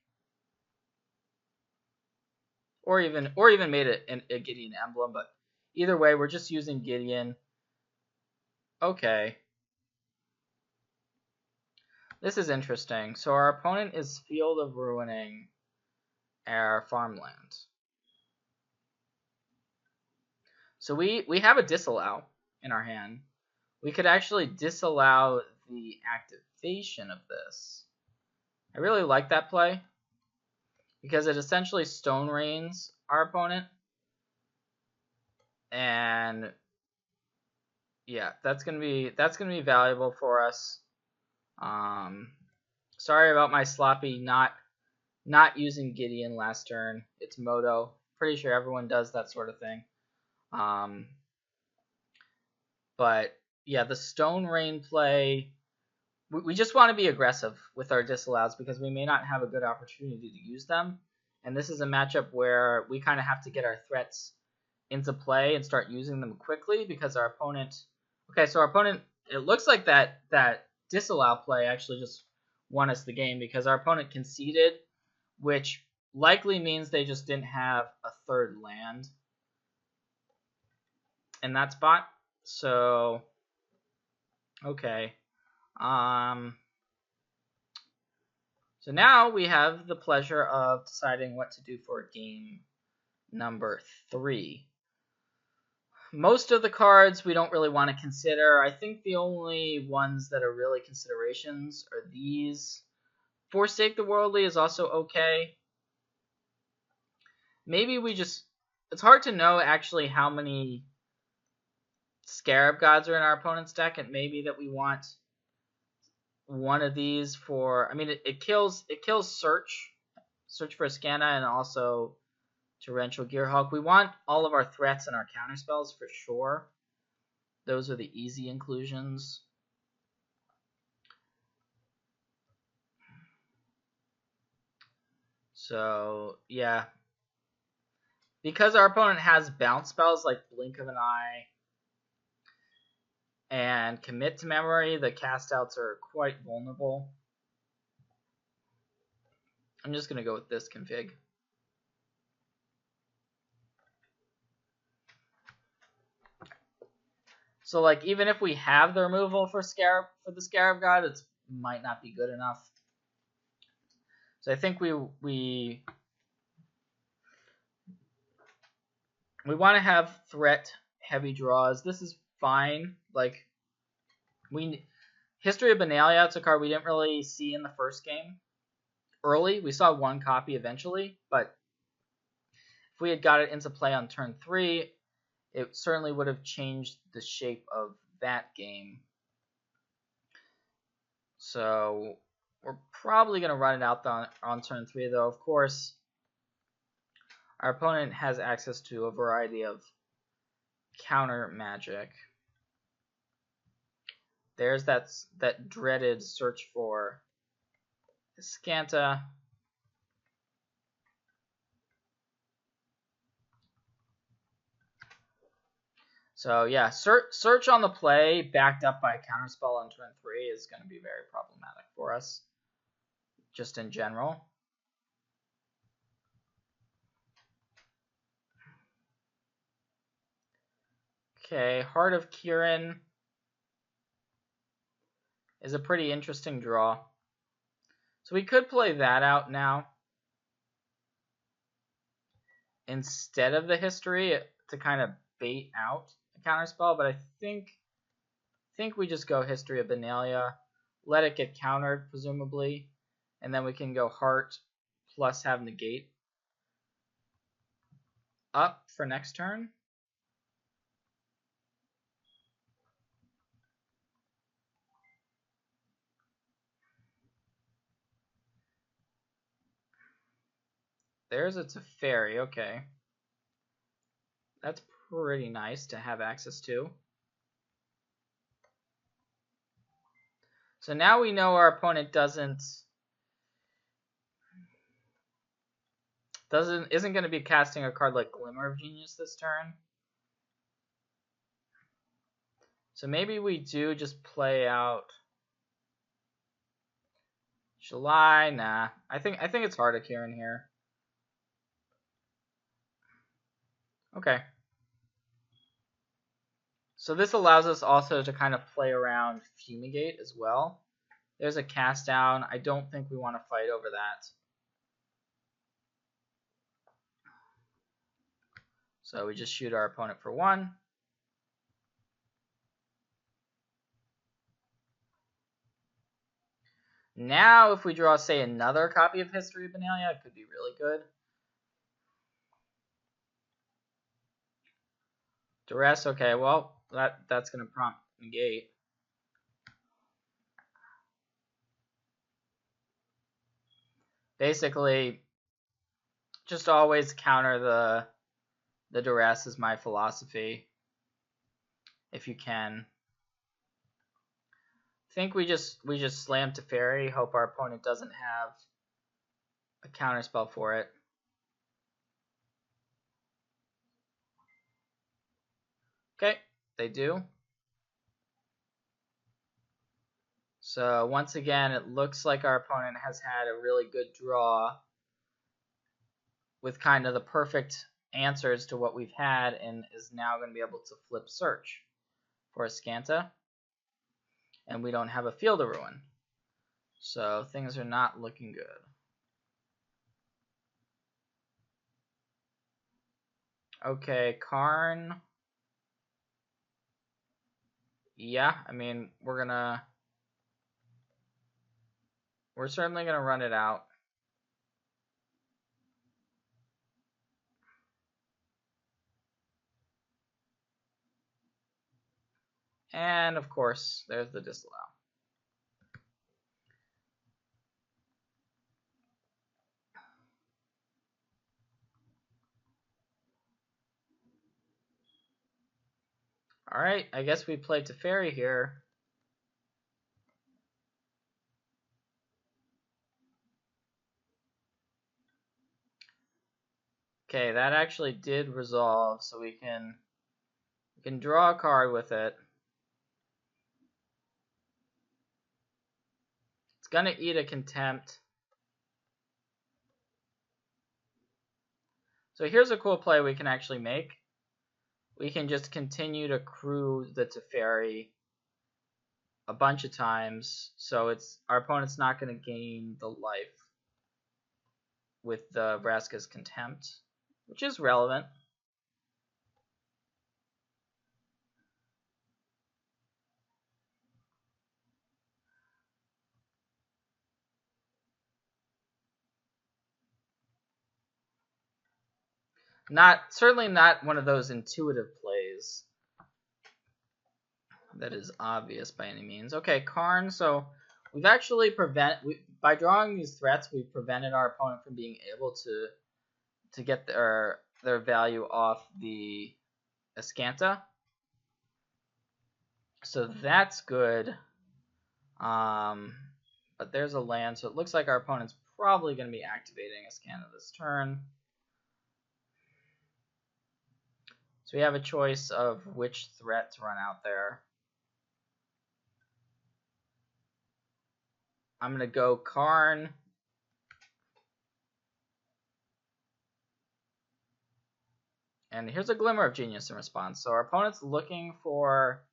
Or even made it a Gideon emblem, but either way, we're just using Gideon. Okay. This is interesting. So our opponent is Field of Ruining our farmland. So we have a disallow in our hand. We could actually disallow the activation of this. I really like that play because it essentially stone rains our opponent. And yeah, that's gonna be valuable for us. Sorry about my sloppy not using Gideon last turn. It's Moto. Pretty sure everyone does that sort of thing. But yeah, the Stone Rain play, we just want to be aggressive with our disallows because we may not have a good opportunity to use them. And this is a matchup where we kind of have to get our threats into play and start using them quickly because our opponent... Okay, so our opponent, it looks like that disallow play actually just won us the game because our opponent conceded, which likely means they just didn't have a third land in that spot. So, okay. So now we have the pleasure of deciding what to do for game number 3. Most of the cards we don't really want to consider. I think the only ones that are really considerations are these. Forsake the Worldly is also okay. Maybe we just... It's hard to know actually how many Scarab Gods are in our opponent's deck, and maybe that we want one of these for... I mean, it kills Search for Ascana, and also Torrential Gearhulk. We want all of our threats and our counterspells for sure. Those are the easy inclusions. So, yeah. Because our opponent has bounce spells like Blink of an Eye and Commit to Memory, the cast outs are quite vulnerable. I'm just going to go with this config. So, like, even if we have the removal for the Scarab God, it might not be good enough. So I think we want to have threat heavy draws. This is fine. Like, History of Benalia, it's a card we didn't really see in the first game. Early, we saw one copy eventually, but if we had got it into play on turn 3, it certainly would have changed the shape of that game. So we're probably going to run it out on turn 3, though. Of course, our opponent has access to a variety of counter magic. There's that dreaded Search for Ascana. So yeah, search on the play backed up by a counterspell on turn 3 is going to be very problematic for us, just in general. Okay, Heart of Kirin is a pretty interesting draw. So we could play that out now instead of the history to kind of bait out a counterspell, but I think we just go History of Benalia, let it get countered presumably, and then we can go Heart plus have negate up for next turn. There's a Teferi, okay. That's pretty nice to have access to. So now we know our opponent isn't going to be casting a card like Glimmer of Genius this turn. So maybe we do just play out July. Nah, I think it's Heart of Kirin here. Okay. So this allows us also to kind of play around Fumigate as well. There's a cast down. I don't think we want to fight over that. So we just shoot our opponent for 1. Now if we draw, say, another copy of History of Benalia, it could be really good. Duress, okay, well, that's going to prompt negate. Basically, just always counter the duress is my philosophy, if you can. I think we just slam Teferi, hope our opponent doesn't have a counterspell for it. Okay, they do. So once again, it looks like our opponent has had a really good draw with kind of the perfect answers to what we've had, and is now going to be able to flip search for a Scanta. And we don't have a Field of Ruin. So things are not looking good. Okay, Karn. Yeah, I mean, we're certainly gonna run it out. And of course, there's the disallow. All right, I guess we play Teferi here. Okay, that actually did resolve, so we can draw a card with it. It's gonna eat a Contempt. So here's a cool play we can actually make. We can just continue to crew the Teferi a bunch of times, so our opponent's not going to gain the life with the Vraska's Contempt, which is relevant. Certainly not one of those intuitive plays that is obvious by any means. Okay, Karn. So we've actually by drawing these threats, we've prevented our opponent from being able to get their value off the Ascanta. So that's good. But there's a land, so it looks like our opponent's probably going to be activating Ascanta this turn. So we have a choice of which threat to run out there. I'm going to go Karn. And here's a Glimmer of Genius in response. So our opponent's looking for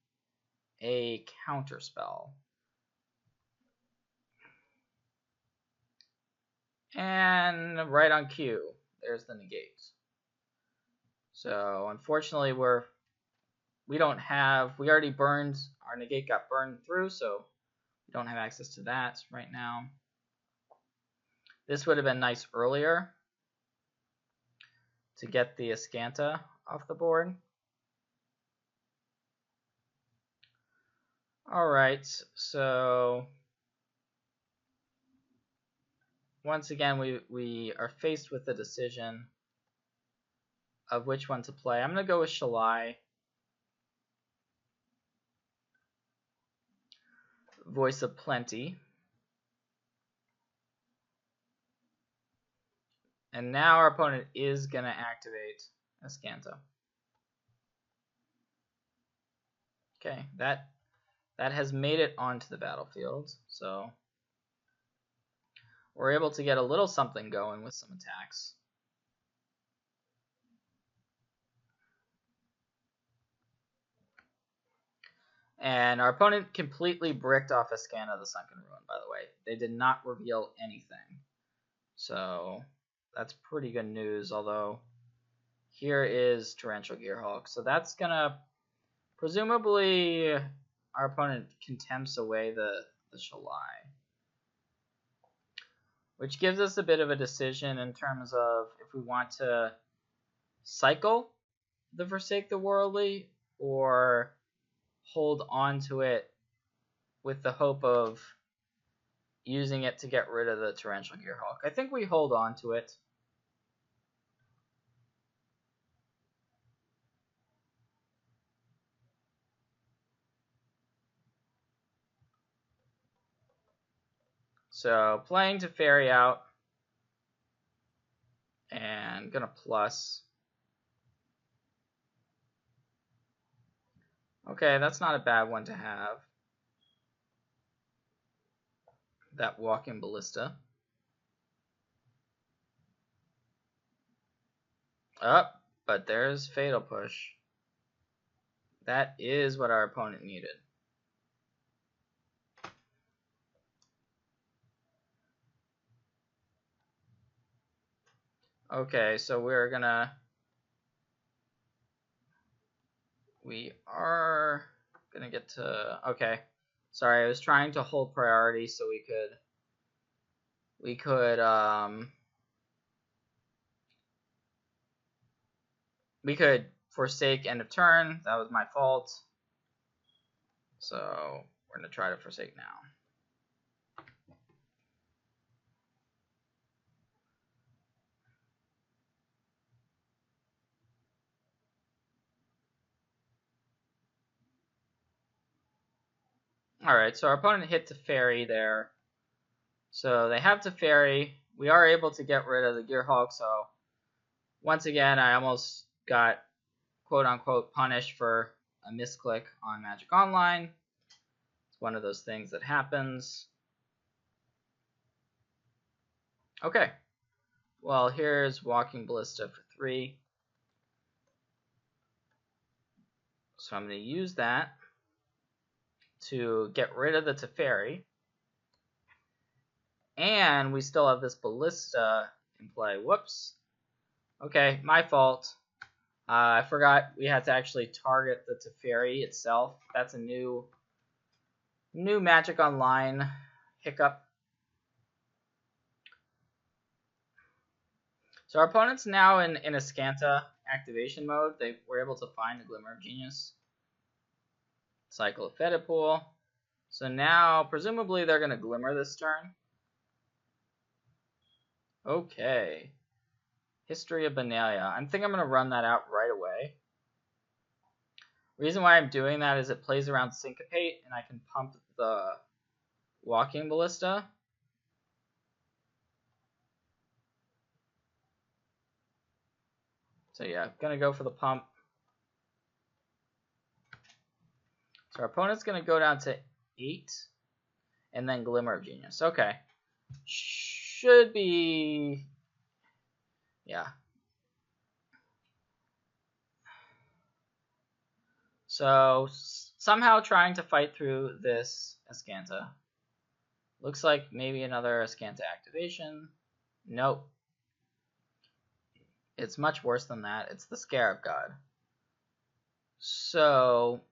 a counterspell. And right on cue, there's the negate. So unfortunately we already burned, our negate got burned through, so we don't have access to that right now. This would have been nice earlier to get the Ascanta off the board. Alright, so once again we are faced with the decision of which one to play. I'm going to go with Shalai. Voice of Plenty. And now our opponent is going to activate Ascanta. Okay, that has made it onto the battlefield, so we're able to get a little something going with some attacks. And our opponent completely bricked off Ascanta the Sunken Ruin, by the way. They did not reveal anything. So that's pretty good news, although here is Torrential Gearhulk. So that's going to, presumably, our opponent contempts away the Shalai. Which gives us a bit of a decision in terms of if we want to cycle the Forsake the Worldly or hold on to it with the hope of using it to get rid of the Torrential Gearhulk. I think we hold on to it. So playing Teferi out and gonna plus. Okay, that's not a bad one to have. That Walking Ballista. Up, but there's Fatal Push. That is what our opponent needed. Okay, so we are gonna get to, okay. Sorry, I was trying to hold priority so we could forsake end of turn. That was my fault. So we're gonna try to forsake now. Alright, so our opponent hit Teferi there. So they have Teferi. We are able to get rid of the Gearhulk, so once again I almost got quote-unquote punished for a misclick on Magic Online. It's one of those things that happens. Okay. Well, here's Walking Ballista for 3. So I'm going to use that to get rid of the Teferi. And we still have this Ballista in play. Whoops. Okay, my fault. I forgot we had to actually target the Teferi itself. That's a new Magic Online hiccup. So our opponent's now in Ascanta activation mode. They were able to find a Glimmer of Genius. Cycle of Fetid Pool. So now, presumably, they're going to Glimmer this turn. Okay. History of Benalia. I think I'm going to run that out right away. Reason why I'm doing that is it plays around Syncopate, and I can pump the Walking Ballista. So yeah, I'm going to go for the pump. So our opponent's going to go down to 8, and then Glimmer of Genius. Okay. Should be... yeah. So somehow trying to fight through this Azcanta. Looks like maybe another Azcanta activation. Nope. It's much worse than that. It's the Scarab God. So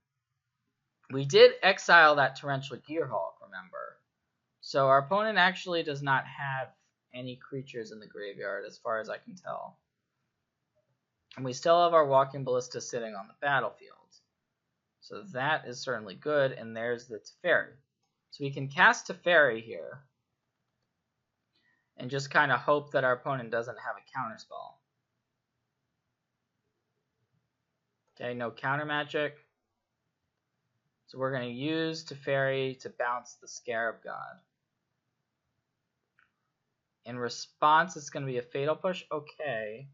we did exile that Torrential Gearhulk, remember? So our opponent actually does not have any creatures in the graveyard as far as I can tell. And we still have our Walking Ballista sitting on the battlefield. So that is certainly good, and there's the Teferi. So we can cast Teferi here and just kind of hope that our opponent doesn't have a counterspell. Okay, no counter magic. So we're going to use Teferi to bounce the Scarab God. In response, it's going to be a Fatal Push. Okay.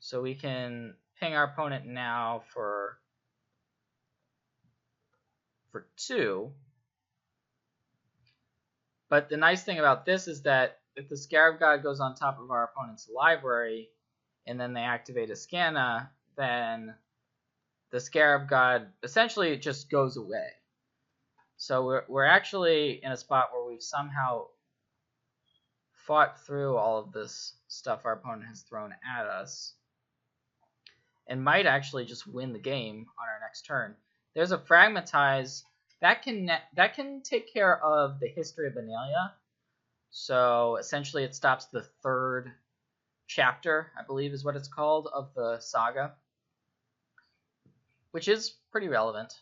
So we can ping our opponent now for 2. But the nice thing about this is that if the Scarab God goes on top of our opponent's library and then they activate a Azcanta, then the Scarab God essentially just goes away. So we're actually in a spot where we've somehow fought through all of this stuff our opponent has thrown at us and might actually just win the game on our next turn. There's a Fragmentize that can take care of the History of Benalia. So essentially it stops the 3rd chapter, I believe is what it's called, of the saga, which is pretty relevant.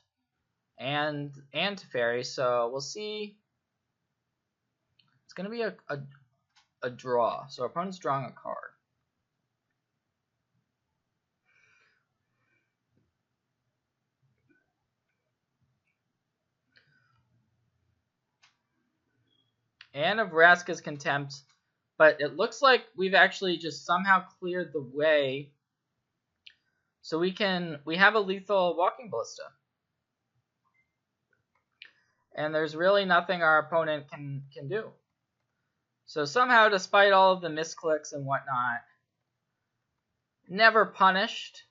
And Teferi, so we'll see. It's going to be a draw. So our opponent's drawing a card. And of Vraska's Contempt, but it looks like we've actually just somehow cleared the way. So we have a lethal Walking Ballista. And there's really nothing our opponent can do. So somehow, despite all of the misclicks and whatnot, never punished.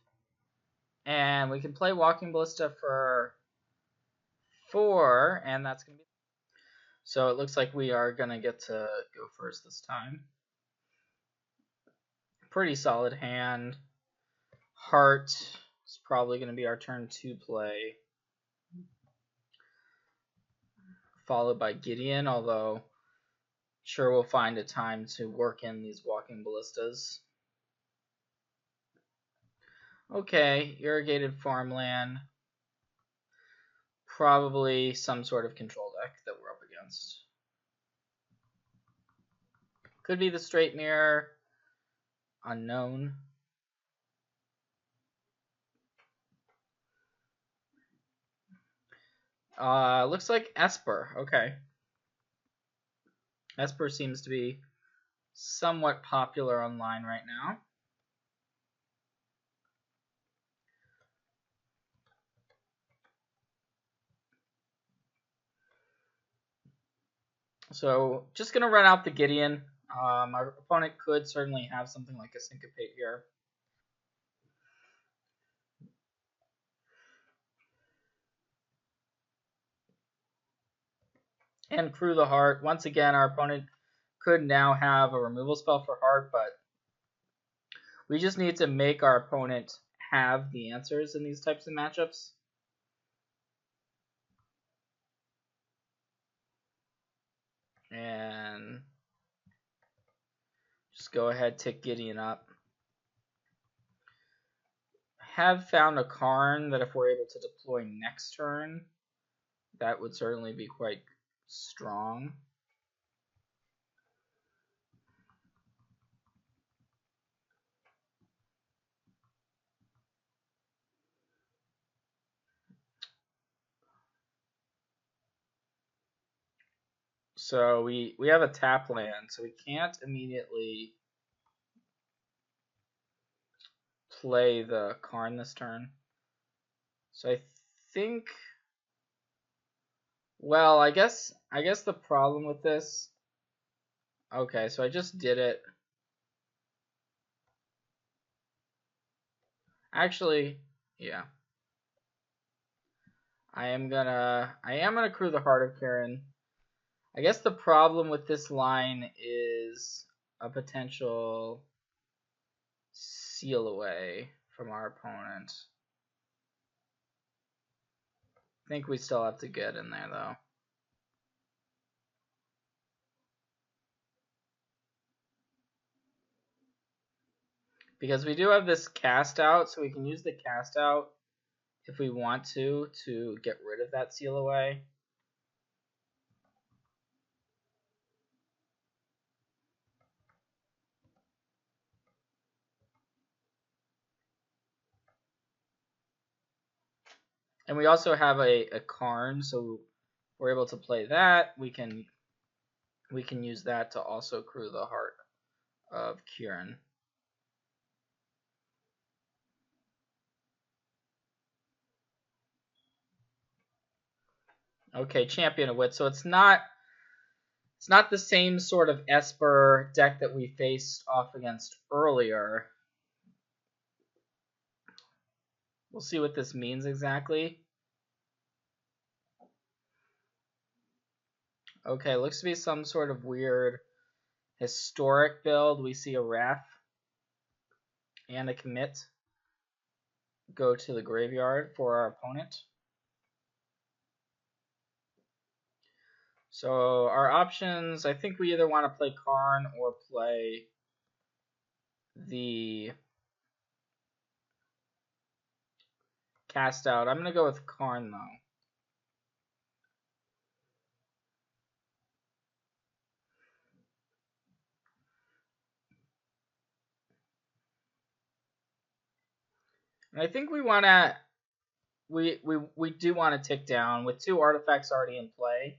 And we can play Walking Ballista for 4, and that's going to be... So it looks like we are going to get to go first this time. Pretty solid hand. Heart is probably going to be our turn 2 play. Followed by Gideon, although sure we'll find a time to work in these Walking Ballistas. Okay, irrigated farmland. Probably some sort of control deck that we're up against. Could be the Straight Mirror. Unknown. Looks like Esper. Okay. Esper seems to be somewhat popular online right now. So just going to run out the Gideon. Our opponent could certainly have something like a Syncopate here. And Crew the Heart. Once again, our opponent could now have a removal spell for Heart, but we just need to make our opponent have the answers in these types of matchups. And just go ahead, tick Gideon up. Have found a Karn that if we're able to deploy next turn, that would certainly be quite strong. So we have a tap land, so we can't immediately play the Karn this turn. So I think, well, I guess the problem with this, okay, so I just did it. Actually, yeah. I am gonna crew the Heart of Karen. I guess the problem with this line is a potential seal away from our opponent. I think we still have to get in there though. Because we do have this cast out, so we can use the cast out if we want to get rid of that seal away. And we also have a Karn, so we're able to play that. We can use that to also crew the Heart of Kieran. Okay, Champion of Wit. So it's not the same sort of Esper deck that we faced off against earlier. We'll see what this means exactly. Okay, looks to be some sort of weird historic build. We see a Wrath and a Commit go to the graveyard for our opponent. So our options, I think we either want to play Karn or play the cast out. I'm going to go with Karn though. And I think we want to we do want to tick down with 2 artifacts already in play.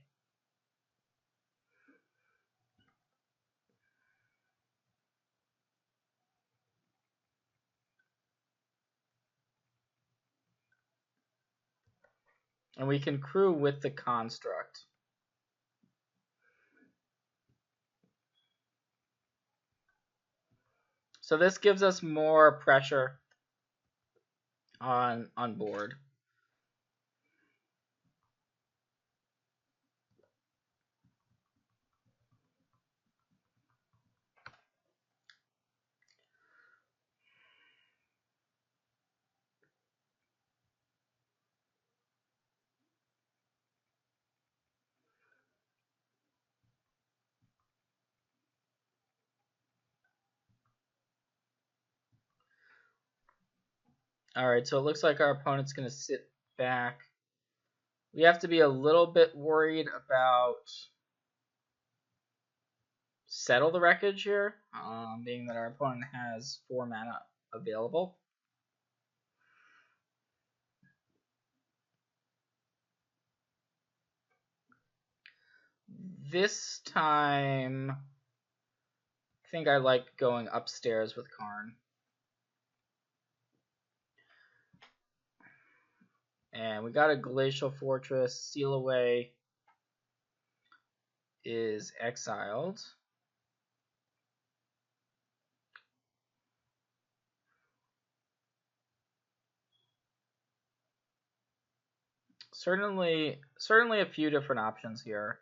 And we can crew with the construct. So this gives us more pressure on board. Alright, so it looks like our opponent's going to sit back. We have to be a little bit worried about Settle the Wreckage here, being that our opponent has 4 mana available. This time, I think I like going upstairs with Karn. And we got a Glacial Fortress. Seal Away is exiled. Certainly a few different options here.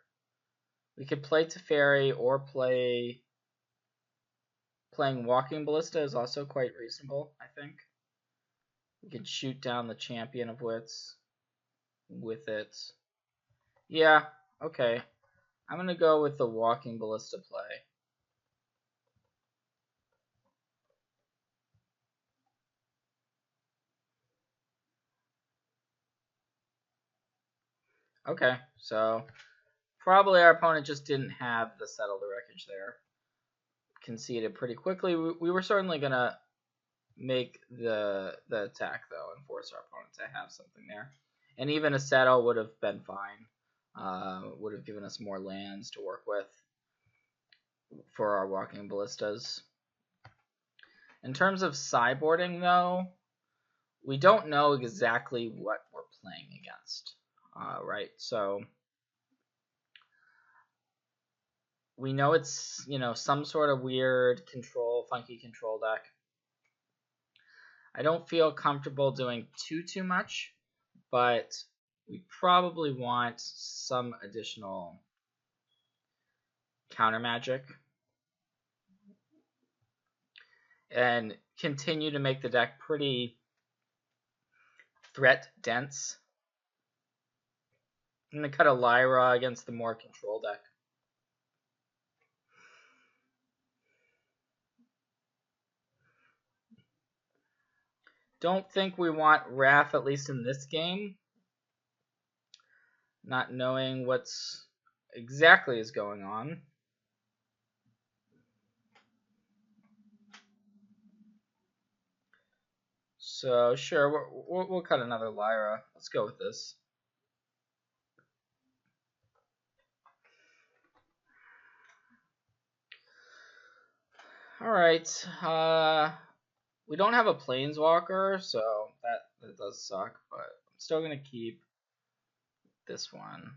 We could play Teferi or playing Walking Ballista is also quite reasonable, I think. We could shoot down the Champion of Wits with it. Yeah, okay. I'm going to go with the Walking Ballista play. Okay, so probably our opponent just didn't have the Settle the Wreckage there. Conceded pretty quickly. We were certainly going to make the attack, though, and force our opponent to have something there. And even a Settle would have been fine. Would have given us more lands to work with for our Walking Ballistas. In terms of sideboarding, though, we don't know exactly what we're playing against, right? So we know it's, some sort of weird funky control deck. I don't feel comfortable doing too much, but, we probably want some additional counter magic and continue to make the deck pretty threat dense. I'm going to cut a Lyra against the more control deck. Don't think we want Wrath, at least in this game. Not knowing what's exactly is going on. So sure, we'll cut another Lyra. Let's go with this. All right. We don't have a Planeswalker, so that does suck. But I'm still gonna keep this one.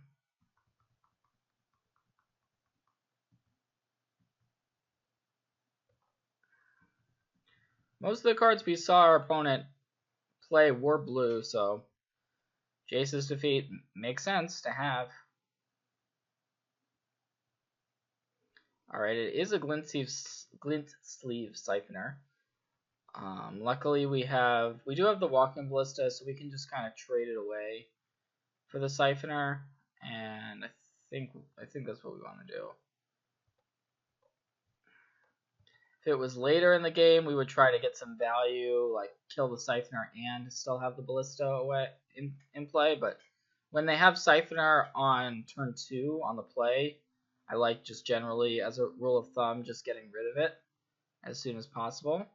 Most of the cards we saw our opponent play were blue, so Jace's Defeat makes sense to have. Alright, it is a Glint Sleeve Siphoner. Luckily we do have the Walking Ballista, so we can just kind of trade it away for the Siphoner, and I think that's what we want to do. If it was later in the game, we would try to get some value, like kill the Siphoner and still have the Ballista away in play. But when they have Siphoner on turn 2 on the play, I like just generally, as a rule of thumb, just getting rid of it as soon as possible.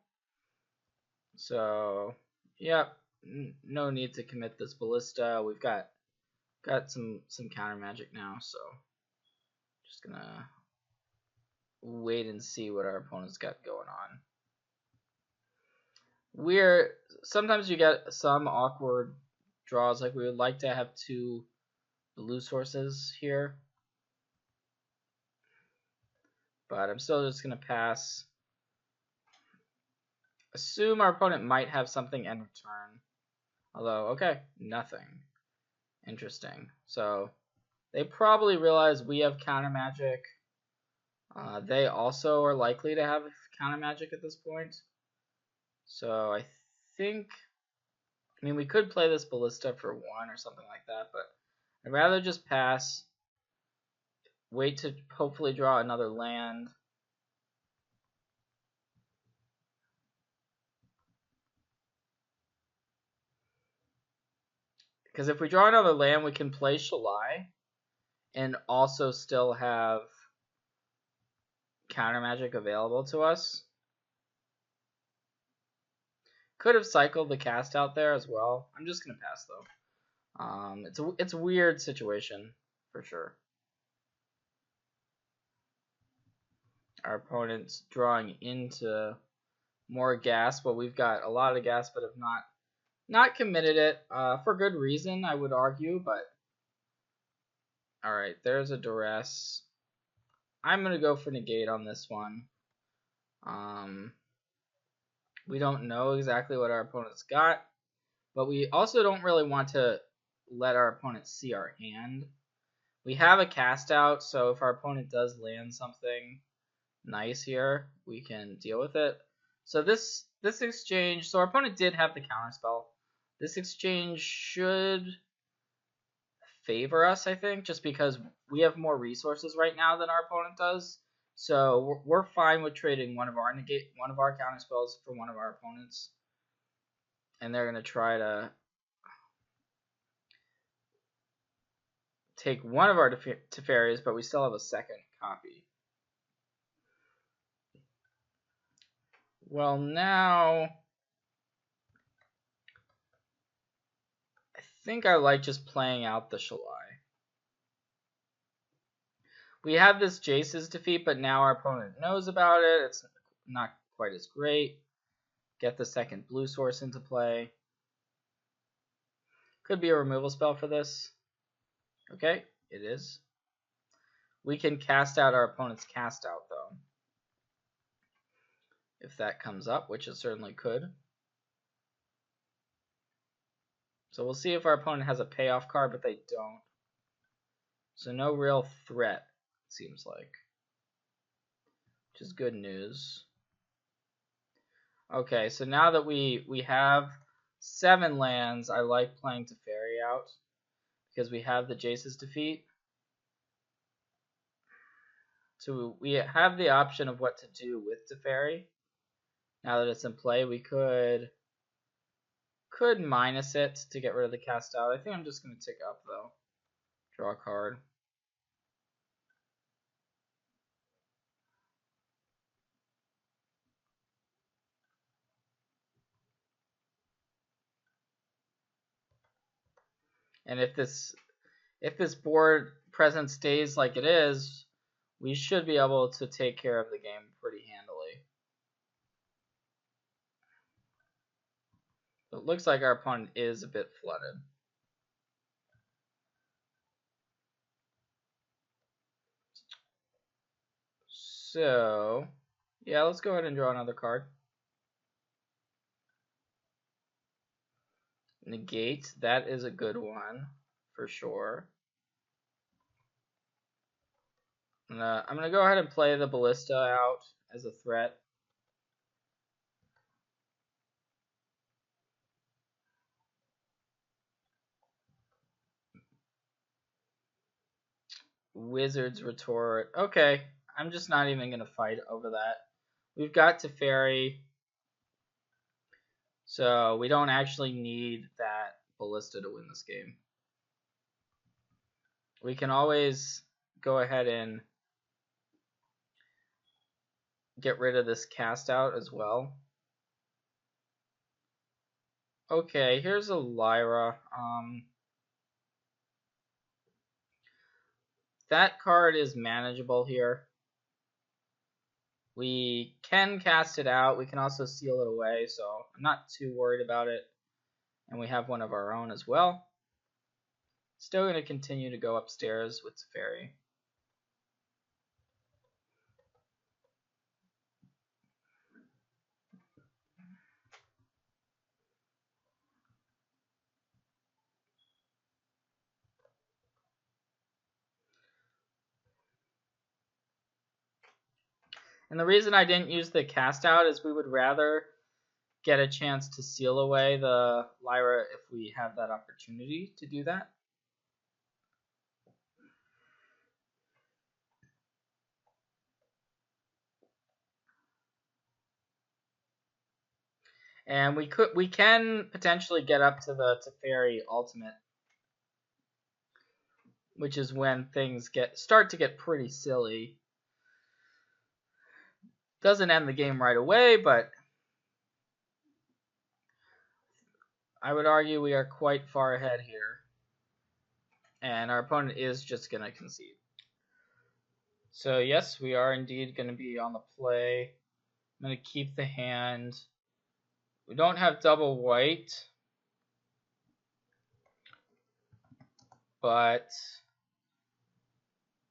So, yeah, no need to commit this Ballista. We've got some counter magic now, so just gonna wait and see what our opponent's got going on. Sometimes you get some awkward draws, like we would like to have 2 blue sources here, but I'm still just gonna pass. Assume our opponent might have something end of turn, although okay, nothing. Interesting. So they probably realize we have counter magic. They also are likely to have counter magic at this point. So I mean, we could play this Ballista for 1 or something like that, but I'd rather just pass, wait to hopefully draw another land. Because if we draw another land, we can play Shalai and also still have counter magic available to us. Could have cycled the cast out there as well. I'm just gonna pass though. It's a weird situation for sure. Our opponent's drawing into more gas, but we've got a lot of gas, but have not committed it for good reason, I would argue. But all right, there's a duress. I'm gonna go for negate on this one. We don't know exactly what our opponent's got, but we also don't really want to let our opponent see our hand. We have a cast out, so if our opponent does land something nice here, we can deal with it. So this exchange, so our opponent did have the counterspell. This exchange should favor us, I think, just because we have more resources right now than our opponent does. So we're fine with trading one of our counterspells for one of our opponents, and they're gonna try to take one of our Teferis, but we still have a second copy. Well, now I think I like just playing out the Shalai. We have this Jace's Defeat, but now our opponent knows about it. It's not quite as great. Get the second blue source into play. Could be a removal spell for this. Okay, it is. We can cast out our opponent's cast out, though. If that comes up, which it certainly could. So we'll see if our opponent has a payoff card, but they don't. So no real threat, it seems like. Which is good news. Okay, so now that we have 7 lands, I like playing Teferi out. Because we have the Jace's Defeat. So we have the option of what to do with Teferi. Now that it's in play, we could minus it to get rid of the cast out. I think I'm just going to tick up though. Draw a card. And if this board present stays like it is, we should be able to take care of the game pretty handily. It looks like our opponent is a bit flooded. So, yeah, let's go ahead and draw another card. Negate, that is a good one, for sure. And, I'm going to go ahead and play the Ballista out as a threat. Wizard's Retort. Okay, I'm just not even going to fight over that. We've got Teferi, so we don't actually need that Ballista to win this game. We can always go ahead and get rid of this cast out as well. Okay, here's a Lyra. That card is manageable here. We can cast it out. We can also seal it away, so I'm not too worried about it. And we have one of our own as well. Still going to continue to go upstairs with Teferi. And the reason I didn't use the cast out is we would rather get a chance to seal away the Lyra if we have that opportunity to do that. And we can potentially get up to the Teferi ultimate, which is when things start to get pretty silly. Doesn't end the game right away, but I would argue we are quite far ahead here. And our opponent is just going to concede. So yes, we are indeed going to be on the play. I'm going to keep the hand. We don't have double white, but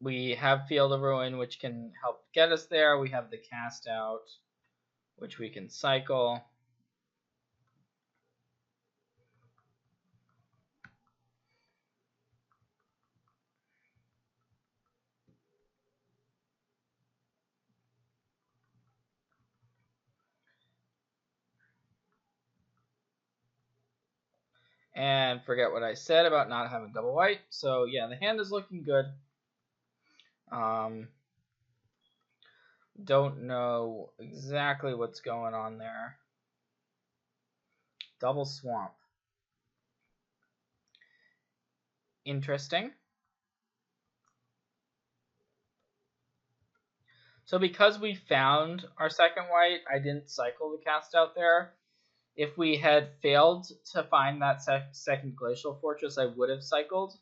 we have Field of Ruin, which can help get us there. We have the cast out, which we can cycle. And forget what I said about not having double white. So yeah, the hand is looking good. Don't know exactly what's going on there. Double Swamp. Interesting. So because we found our second white, I didn't cycle the cast out there. If we had failed to find that second Glacial Fortress, I would have cycled.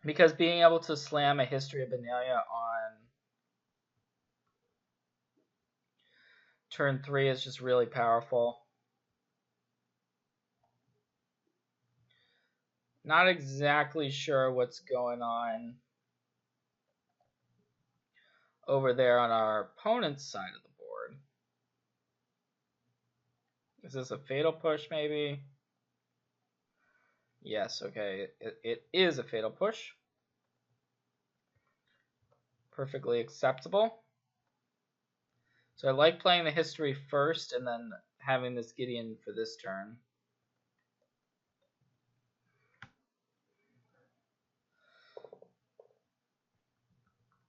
Because being able to slam a History of Benalia on turn 3 is just really powerful. Not exactly sure what's going on over there on our opponent's side of the board. Is this a fatal push, maybe? Yes, okay. It is a fatal push. Perfectly acceptable. So I like playing the history first and then having this Gideon for this turn.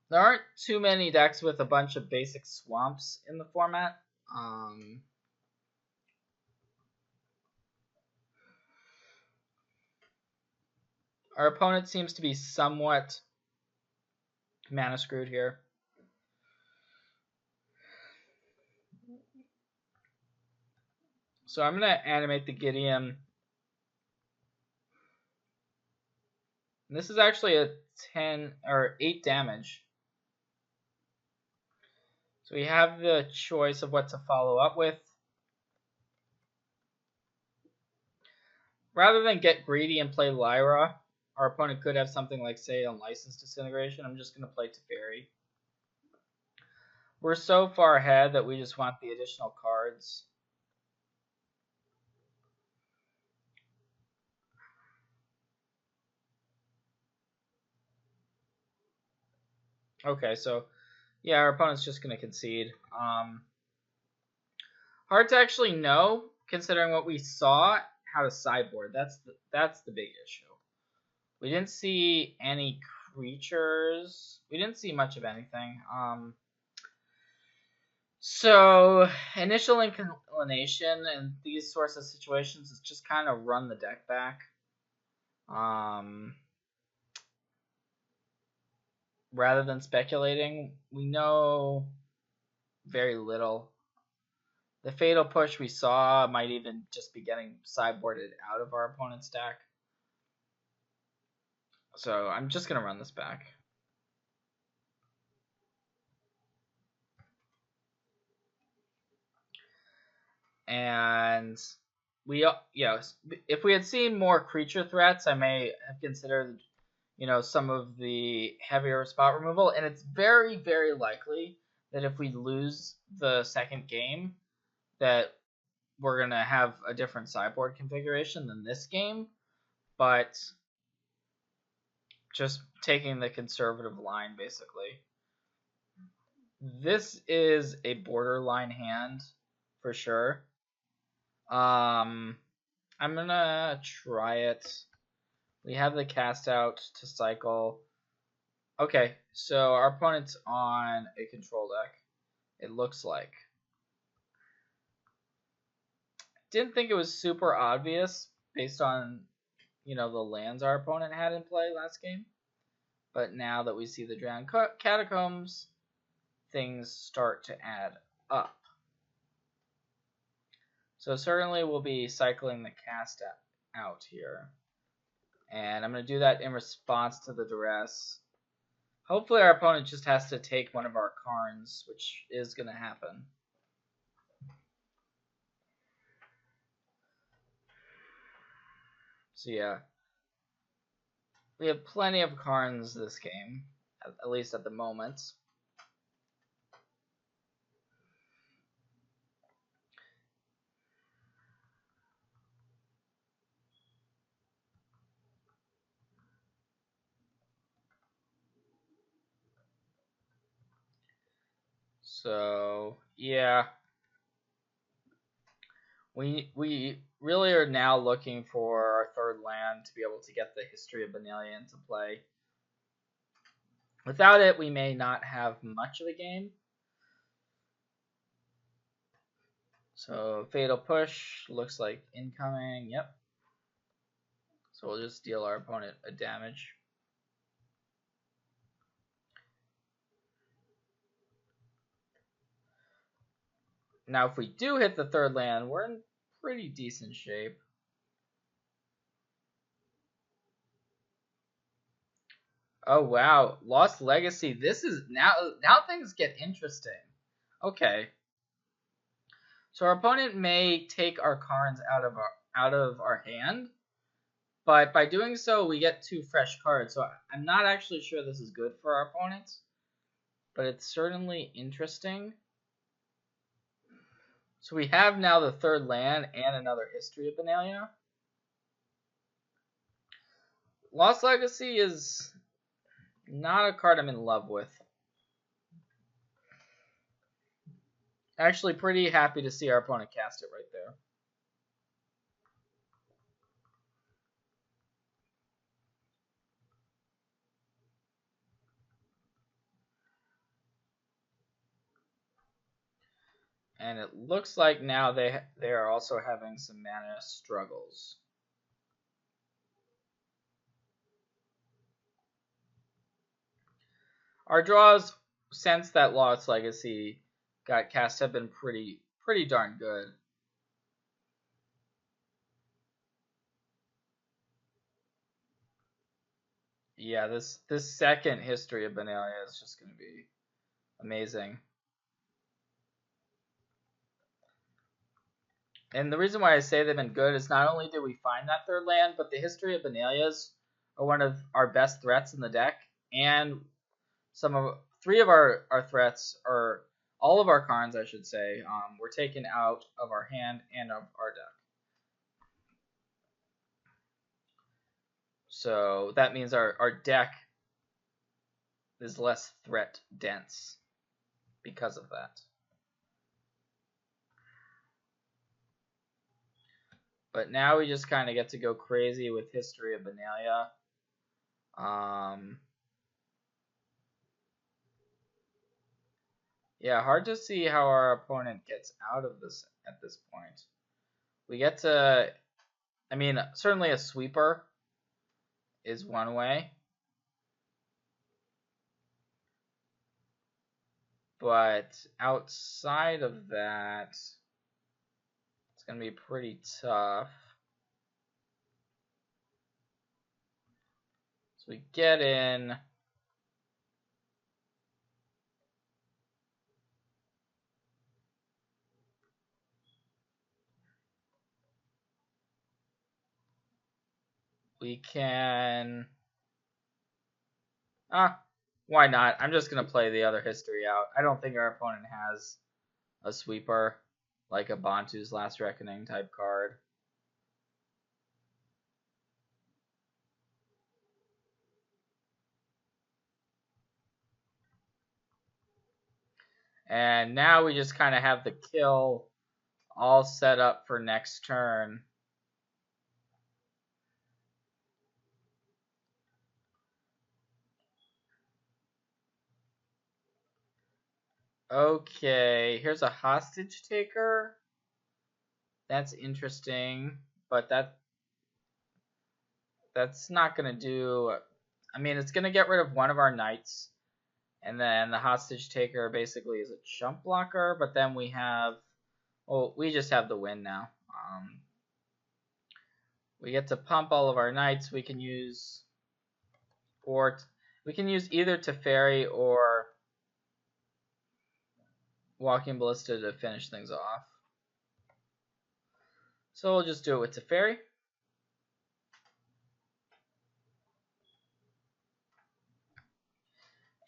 There aren't too many decks with a bunch of basic swamps in the format. Our opponent seems to be somewhat mana screwed here. So I'm going to animate the Gideon. And this is actually a 10 or 8 damage. So we have the choice of what to follow up with. Rather than get greedy and play Lyra, our opponent could have something like, say, Unlicensed Disintegration. I'm just going to play Teferi. We're so far ahead that we just want the additional cards. Okay, so yeah, our opponent's just going to concede. Hard to actually know, considering what we saw, how to sideboard. That's the big issue. We didn't see any creatures. We didn't see much of anything. So initial inclination in these sorts of situations is just kind of run the deck back. Rather than speculating, we know very little. The fatal push we saw might even just be getting sideboarded out of our opponent's deck. So I'm just going to run this back. And we, if we had seen more creature threats, I may have considered, some of the heavier spot removal. And it's very, very likely that if we lose the second game, that we're going to have a different sideboard configuration than this game. But just taking the conservative line, basically. This is a borderline hand for sure. I'm gonna try it. We have the cast out to cycle. Okay, so our opponent's on a control deck, it looks like. Didn't think it was super obvious based on, the lands our opponent had in play last game. But now that we see the Drowned Catacombs, things start to add up. So certainly we'll be cycling the cast out here. And I'm going to do that in response to the duress. Hopefully our opponent just has to take one of our Karns, which is going to happen. So yeah. We have plenty of Karns this game, at least at the moment. So, yeah. We really are now looking for our third land to be able to get the History of Benalia into play. Without it, we may not have much of a game. So, Fatal Push looks like incoming. Yep. So we'll just deal our opponent a damage. Now, if we do hit the third land, we're in pretty decent shape. Oh, wow. Lost Legacy. This is now things get interesting. Okay. So our opponent may take our Karns out of our hand, but by doing so, we get 2 fresh cards. So I'm not actually sure this is good for our opponents, but it's certainly interesting. So we have now the third land and another History of Benalia. Lost Legacy is not a card I'm in love with. Actually, pretty happy to see our opponent cast it right there. And it looks like now they are also having some mana struggles. Our draws since that Lost Legacy got cast have been pretty darn good. Yeah, this second History of Benalia is just going to be amazing. And the reason why I say they've been good is not only did we find that third land, but the History of Benalias are one of our best threats in the deck, and three of our threats, or all of our Karns, I should say, were taken out of our hand and of our deck. So that means our deck is less threat dense because of that. But now we just kind of get to go crazy with History of Benalia. Yeah, hard to see how our opponent gets out of this at this point. We get to, I mean, certainly a sweeper is one way. But outside of that, it's going to be pretty tough. So we get in. We can... why not? I'm just going to play the other history out. I don't think our opponent has a sweeper, like a Bantu's Last Reckoning type card. And now we just kind of have the kill all set up for next turn. Okay, here's a hostage taker. That's interesting, but that's not going to do... I mean, it's going to get rid of one of our knights, and then the hostage taker basically is a chump blocker, but then we have... Well, we just have the win now. We get to pump all of our knights. We can use... we can use either Teferi or Walking Ballista to finish things off. So we'll just do it with Teferi.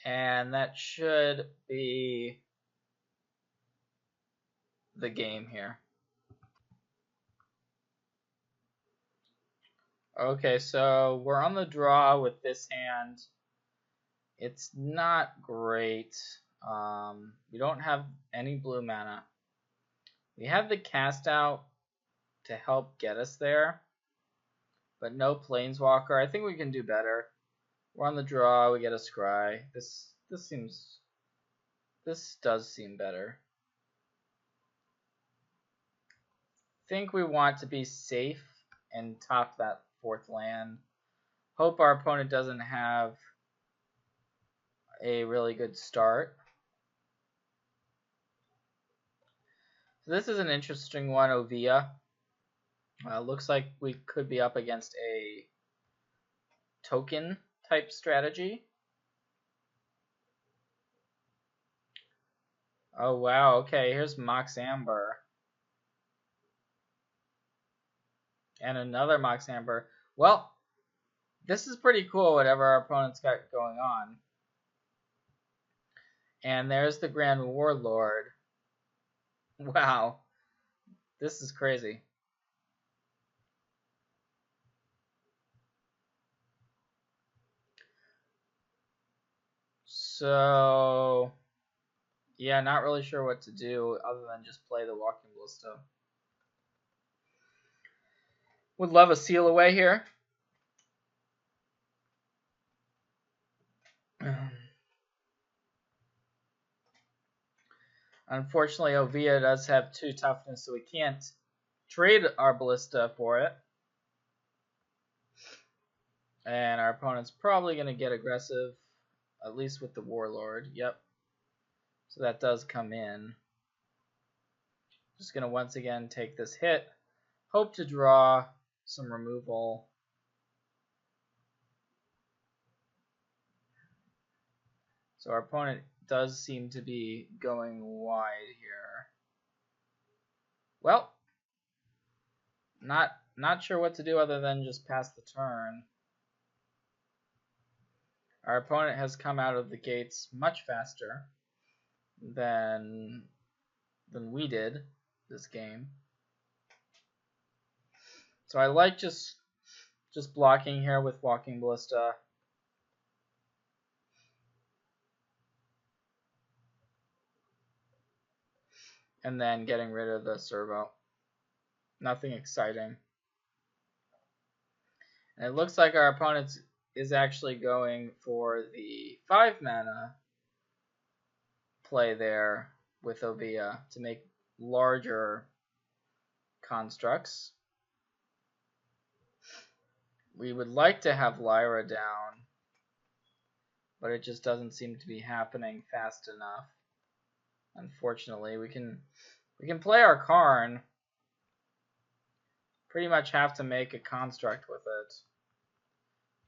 And that should be the game here. Okay, so we're on the draw with this hand. It's not great. We don't have any blue mana. We have the cast out to help get us there, but no Planeswalker. I think we can do better. We're on the draw. We get a scry. This does seem better. I think we want to be safe and top that fourth land. Hope our opponent doesn't have a really good start. So this is an interesting one, Ovia. Looks like we could be up against a token type strategy. Oh wow, okay, here's Mox Amber. And another Mox Amber. Well, this is pretty cool, whatever our opponent's got going on. And there's the Grand Warlord. Wow. This is crazy. So, yeah, not really sure what to do other than just play the Walking Ballista. Would love a seal away here. Unfortunately, Ovia does have 2 toughness, so we can't trade our Ballista for it. And our opponent's probably going to get aggressive, at least with the Warlord. Yep. So that does come in. Just going to once again take this hit. Hope to draw some removal. So our opponent does seem to be going wide here. Well, not sure what to do other than just pass the turn. Our opponent has come out of the gates much faster than we did this game. So I like just blocking here with Walking Ballista. And then getting rid of the servo. Nothing exciting. And it looks like our opponent is actually going for the 5 mana play there with Ovia to make larger constructs. We would like to have Lyra down, but it just doesn't seem to be happening fast enough. Unfortunately, we can play our Karn. Pretty much have to make a construct with it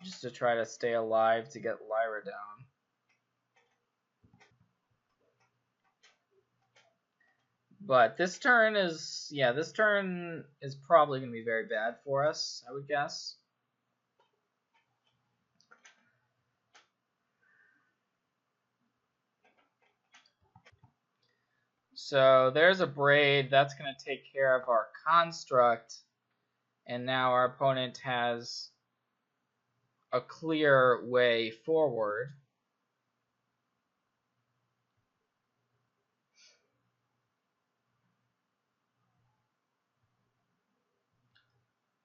just to try to stay alive to get Lyra down. But this turn is probably going to be very bad for us, I would guess. So there's a Braid. That's going to take care of our construct. And now our opponent has a clear way forward.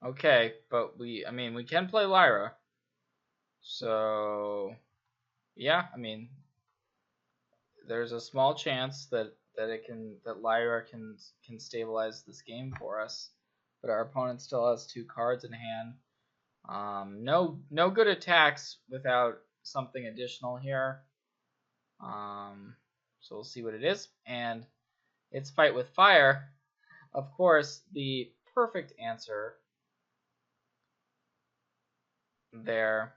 Okay, but we can play Lyra. So, yeah, there's a small chance that Lyra can stabilize this game for us. But our opponent still has 2 cards in hand. No good attacks without something additional here. So we'll see what it is. And it's Fight with Fire. Of course, the perfect answer there.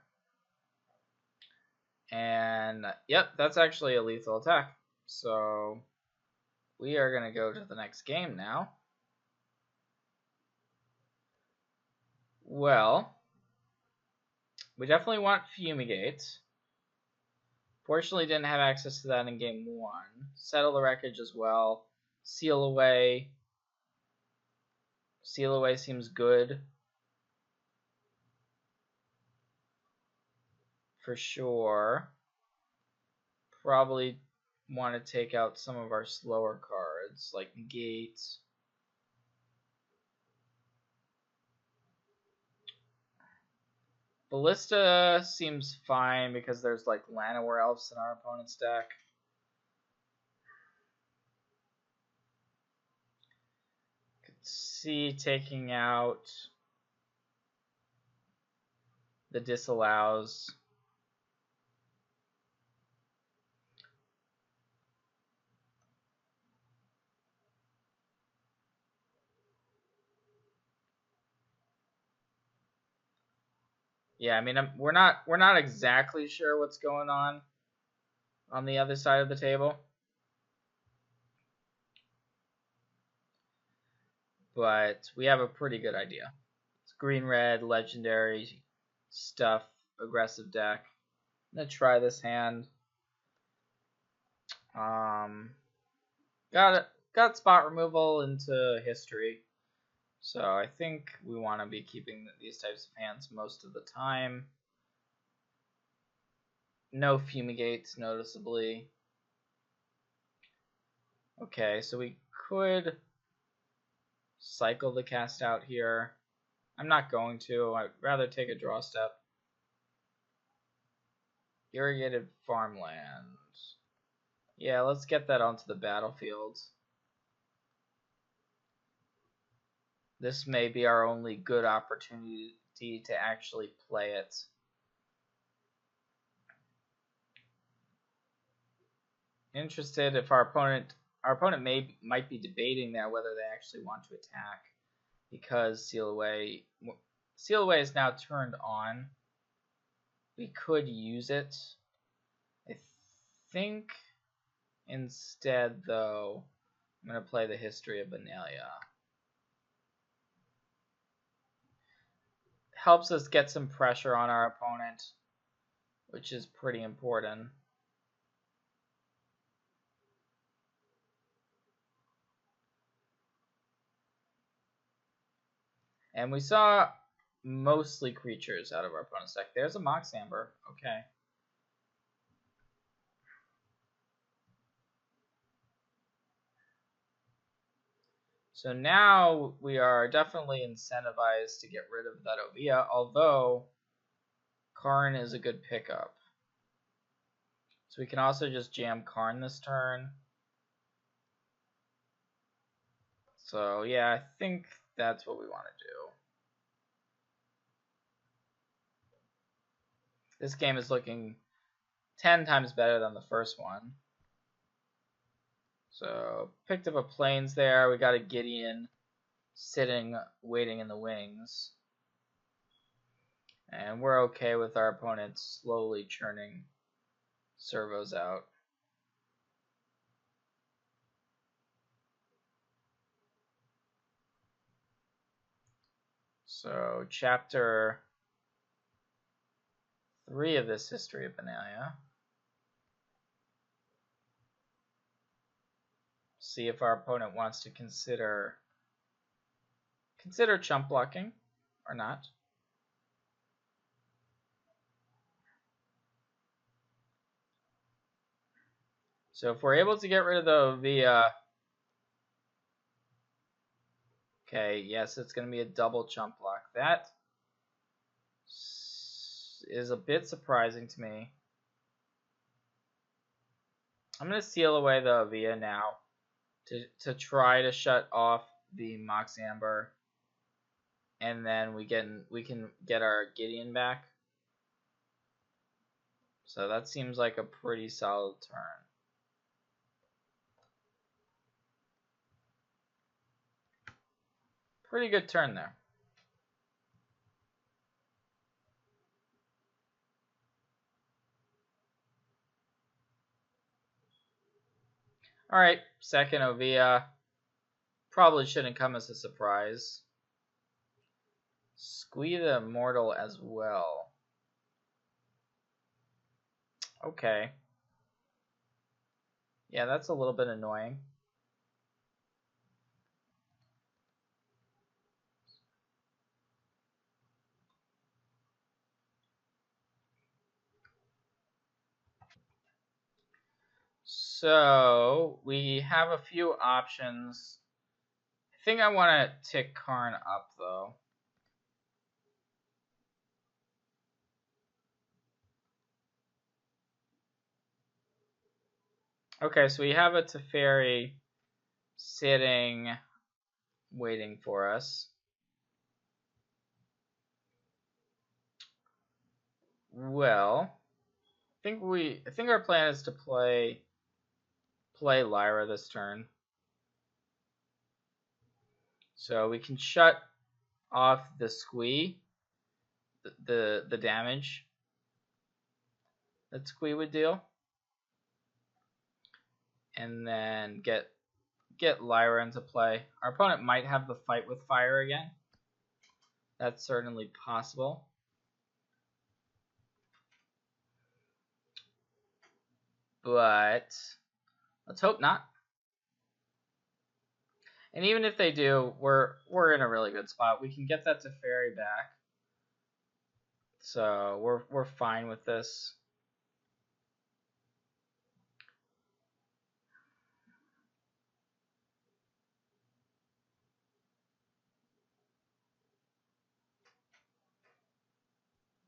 And yep, that's actually a lethal attack. So we are going to go to the next game now. Well, we definitely want Fumigate. Fortunately, didn't have access to that in game 1. Settle the Wreckage as well. Seal Away. Seal Away seems good. For sure. Probably want to take out some of our slower cards, like Negate. Ballista seems fine because there's like Llanowar Elves in our opponent's deck. Could see taking out the Disallows. Yeah, we're not exactly sure what's going on the other side of the table. But we have a pretty good idea. It's green-red, legendary stuff, aggressive deck. I'm gonna try this hand. Got got spot removal into history. So I think we want to be keeping these types of hands most of the time. No Fumigates, noticeably. Okay, so we could cycle the cast out here. I'm not going to. I'd rather take a draw step. Irrigated farmland. Yeah, let's get that onto the battlefield. This may be our only good opportunity to actually play it. Interested if our opponent might be debating there whether they actually want to attack, because Seal Away is now turned on. We could use it. I think instead, though, I'm going to play the History of Benalia. Helps us get some pressure on our opponent, which is pretty important. And we saw mostly creatures out of our opponent's deck. There's a Mox Amber. Okay. So now we are definitely incentivized to get rid of that Ovia, although Karn is a good pickup. So we can also just jam Karn this turn. So yeah, I think that's what we want to do. This game is looking 10 times better than the first one. So picked up a Plains there. We got a Gideon sitting, waiting in the wings. And we're okay with our opponent slowly churning servos out. So chapter 3 of this History of Benalia. See if our opponent wants to consider chump blocking or not. So if we're able to get rid of the Ovia, okay, yes, it's going to be a double chump block. That is a bit surprising to me. I'm going to seal away the Ovia now to try to shut off the Mox Amber, and then we can get our Gideon back. So that seems like a pretty solid turn. Pretty good turn there. Alright, second Ovia. Probably shouldn't come as a surprise. Squee the Immortal as well. Okay. Yeah, that's a little bit annoying. So, we have a few options. I think I want to tick Karn up, though. Okay, so we have a Teferi sitting, waiting for us. Well, I think our plan is to play Lyra this turn. So we can shut off the Squee, the damage that Squee would deal, and then get Lyra into play. Our opponent might have the Fight with Fire again. That's certainly possible. But let's hope not. And even if they do, we're in a really good spot. We can get that Teferi back. So we're fine with this.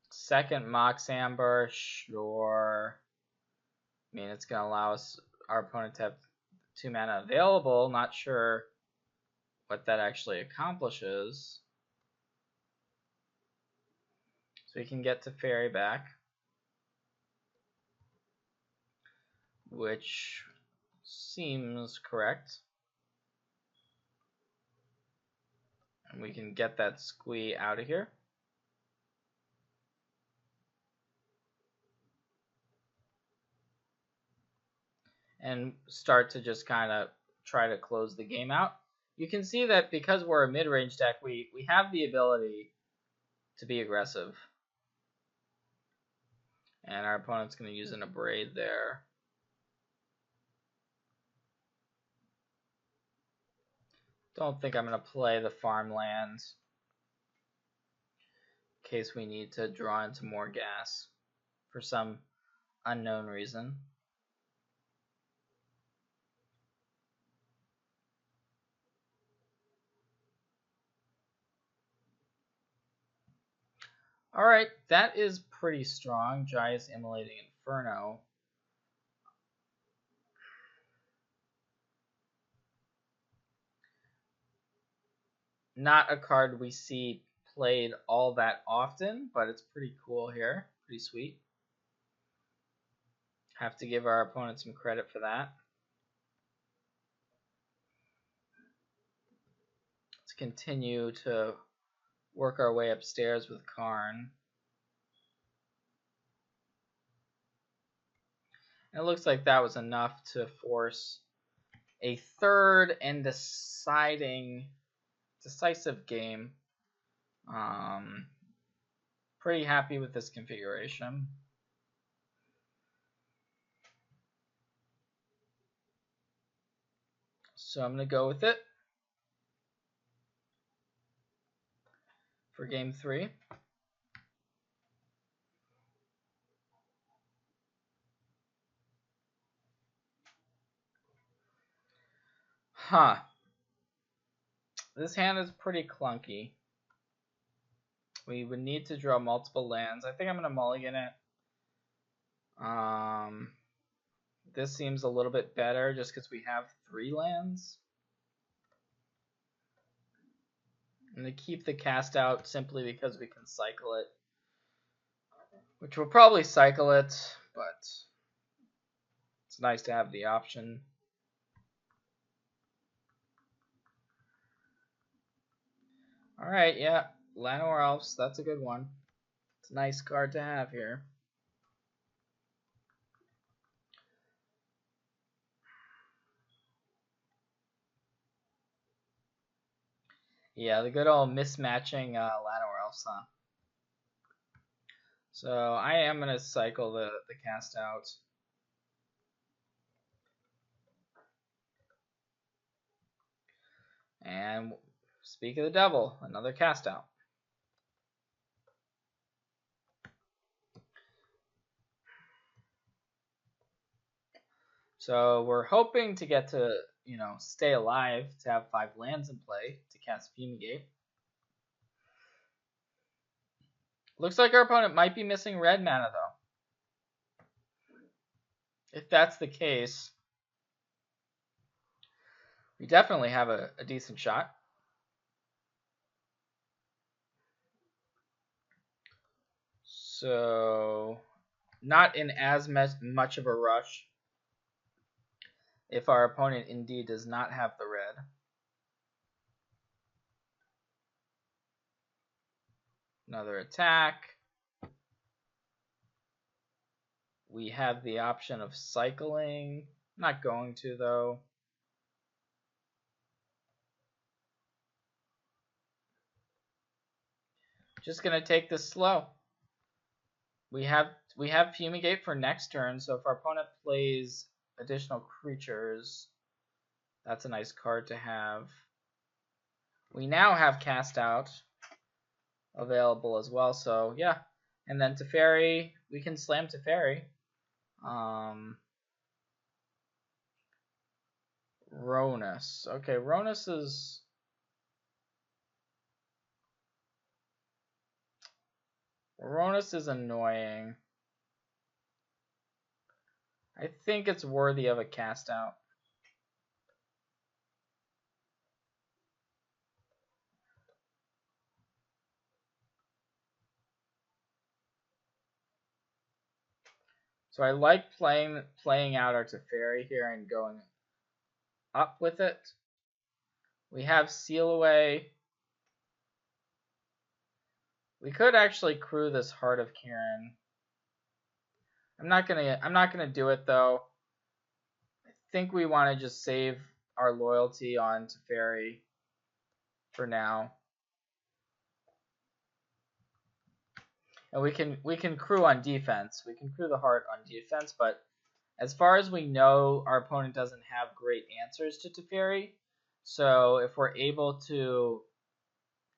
Second Mox Amber, sure. I mean, it's going to allow our opponent to have 2 mana available. Not sure what that actually accomplishes. So we can get Teferi back, which seems correct. And we can get that squee out of here. And start to just kind of try to close the game out. You can see that because we're a mid-range deck, we have the ability to be aggressive. And our opponent's going to use an Abrade there. Don't think I'm going to play the farmland in case we need to draw into more gas for some unknown reason. Alright, that is pretty strong. Jaya's Immolating Inferno. Not a card we see played all that often, but it's pretty cool here. Pretty sweet. Have to give our opponent some credit for that. Let's continue to work our way upstairs with Karn. It looks like that was enough to force a third and decisive game. Pretty happy with this configuration. So I'm going to go with it for game 3. Huh. This hand is pretty clunky. We would need to draw multiple lands. I think I'm going to mulligan it. This seems a little bit better just because we have 3 lands. I'm going to keep the cast out simply because we can cycle it. Which we'll probably cycle it, but it's nice to have the option. Alright, yeah. Llanowar Elves, that's a good one. It's a nice card to have here. Yeah, the good old mismatching Llanowar Elves, huh? So I am going to cycle the cast out. And speak of the devil, another cast out. So we're hoping to get to, stay alive, to have 5 lands in play to cast Fumigate. Looks like our opponent might be missing red mana, though. If that's the case, we definitely have a decent shot. So, not in as much of a rush if our opponent indeed does not have the red. Another attack. We have the option of cycling. Not going to, though. Just going to take this slow. We have Fumigate for next turn, so if our opponent plays additional creatures, that's a nice card to have. We now have Cast Out available as well, so yeah. And then Teferi, we can slam Teferi. Ronus. Okay, Ronus is... Ronus is annoying. I think it's worthy of a Cast Out. So I like playing out our Teferi here and going up with it. We have Seal Away. We could actually crew this Heart of Kiran. I'm not gonna do it though. I think we want to just save our loyalty on Teferi for now. And we can crew on defense. We can crew the Heart on defense, but as far as we know, our opponent doesn't have great answers to Teferi. So if we're able to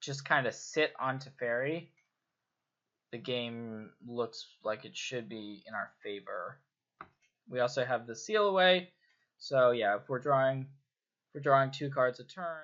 just kind of sit on Teferi, the game looks like it should be in our favor. We also have the Seal Away. So yeah, if we're drawing 2 cards a turn,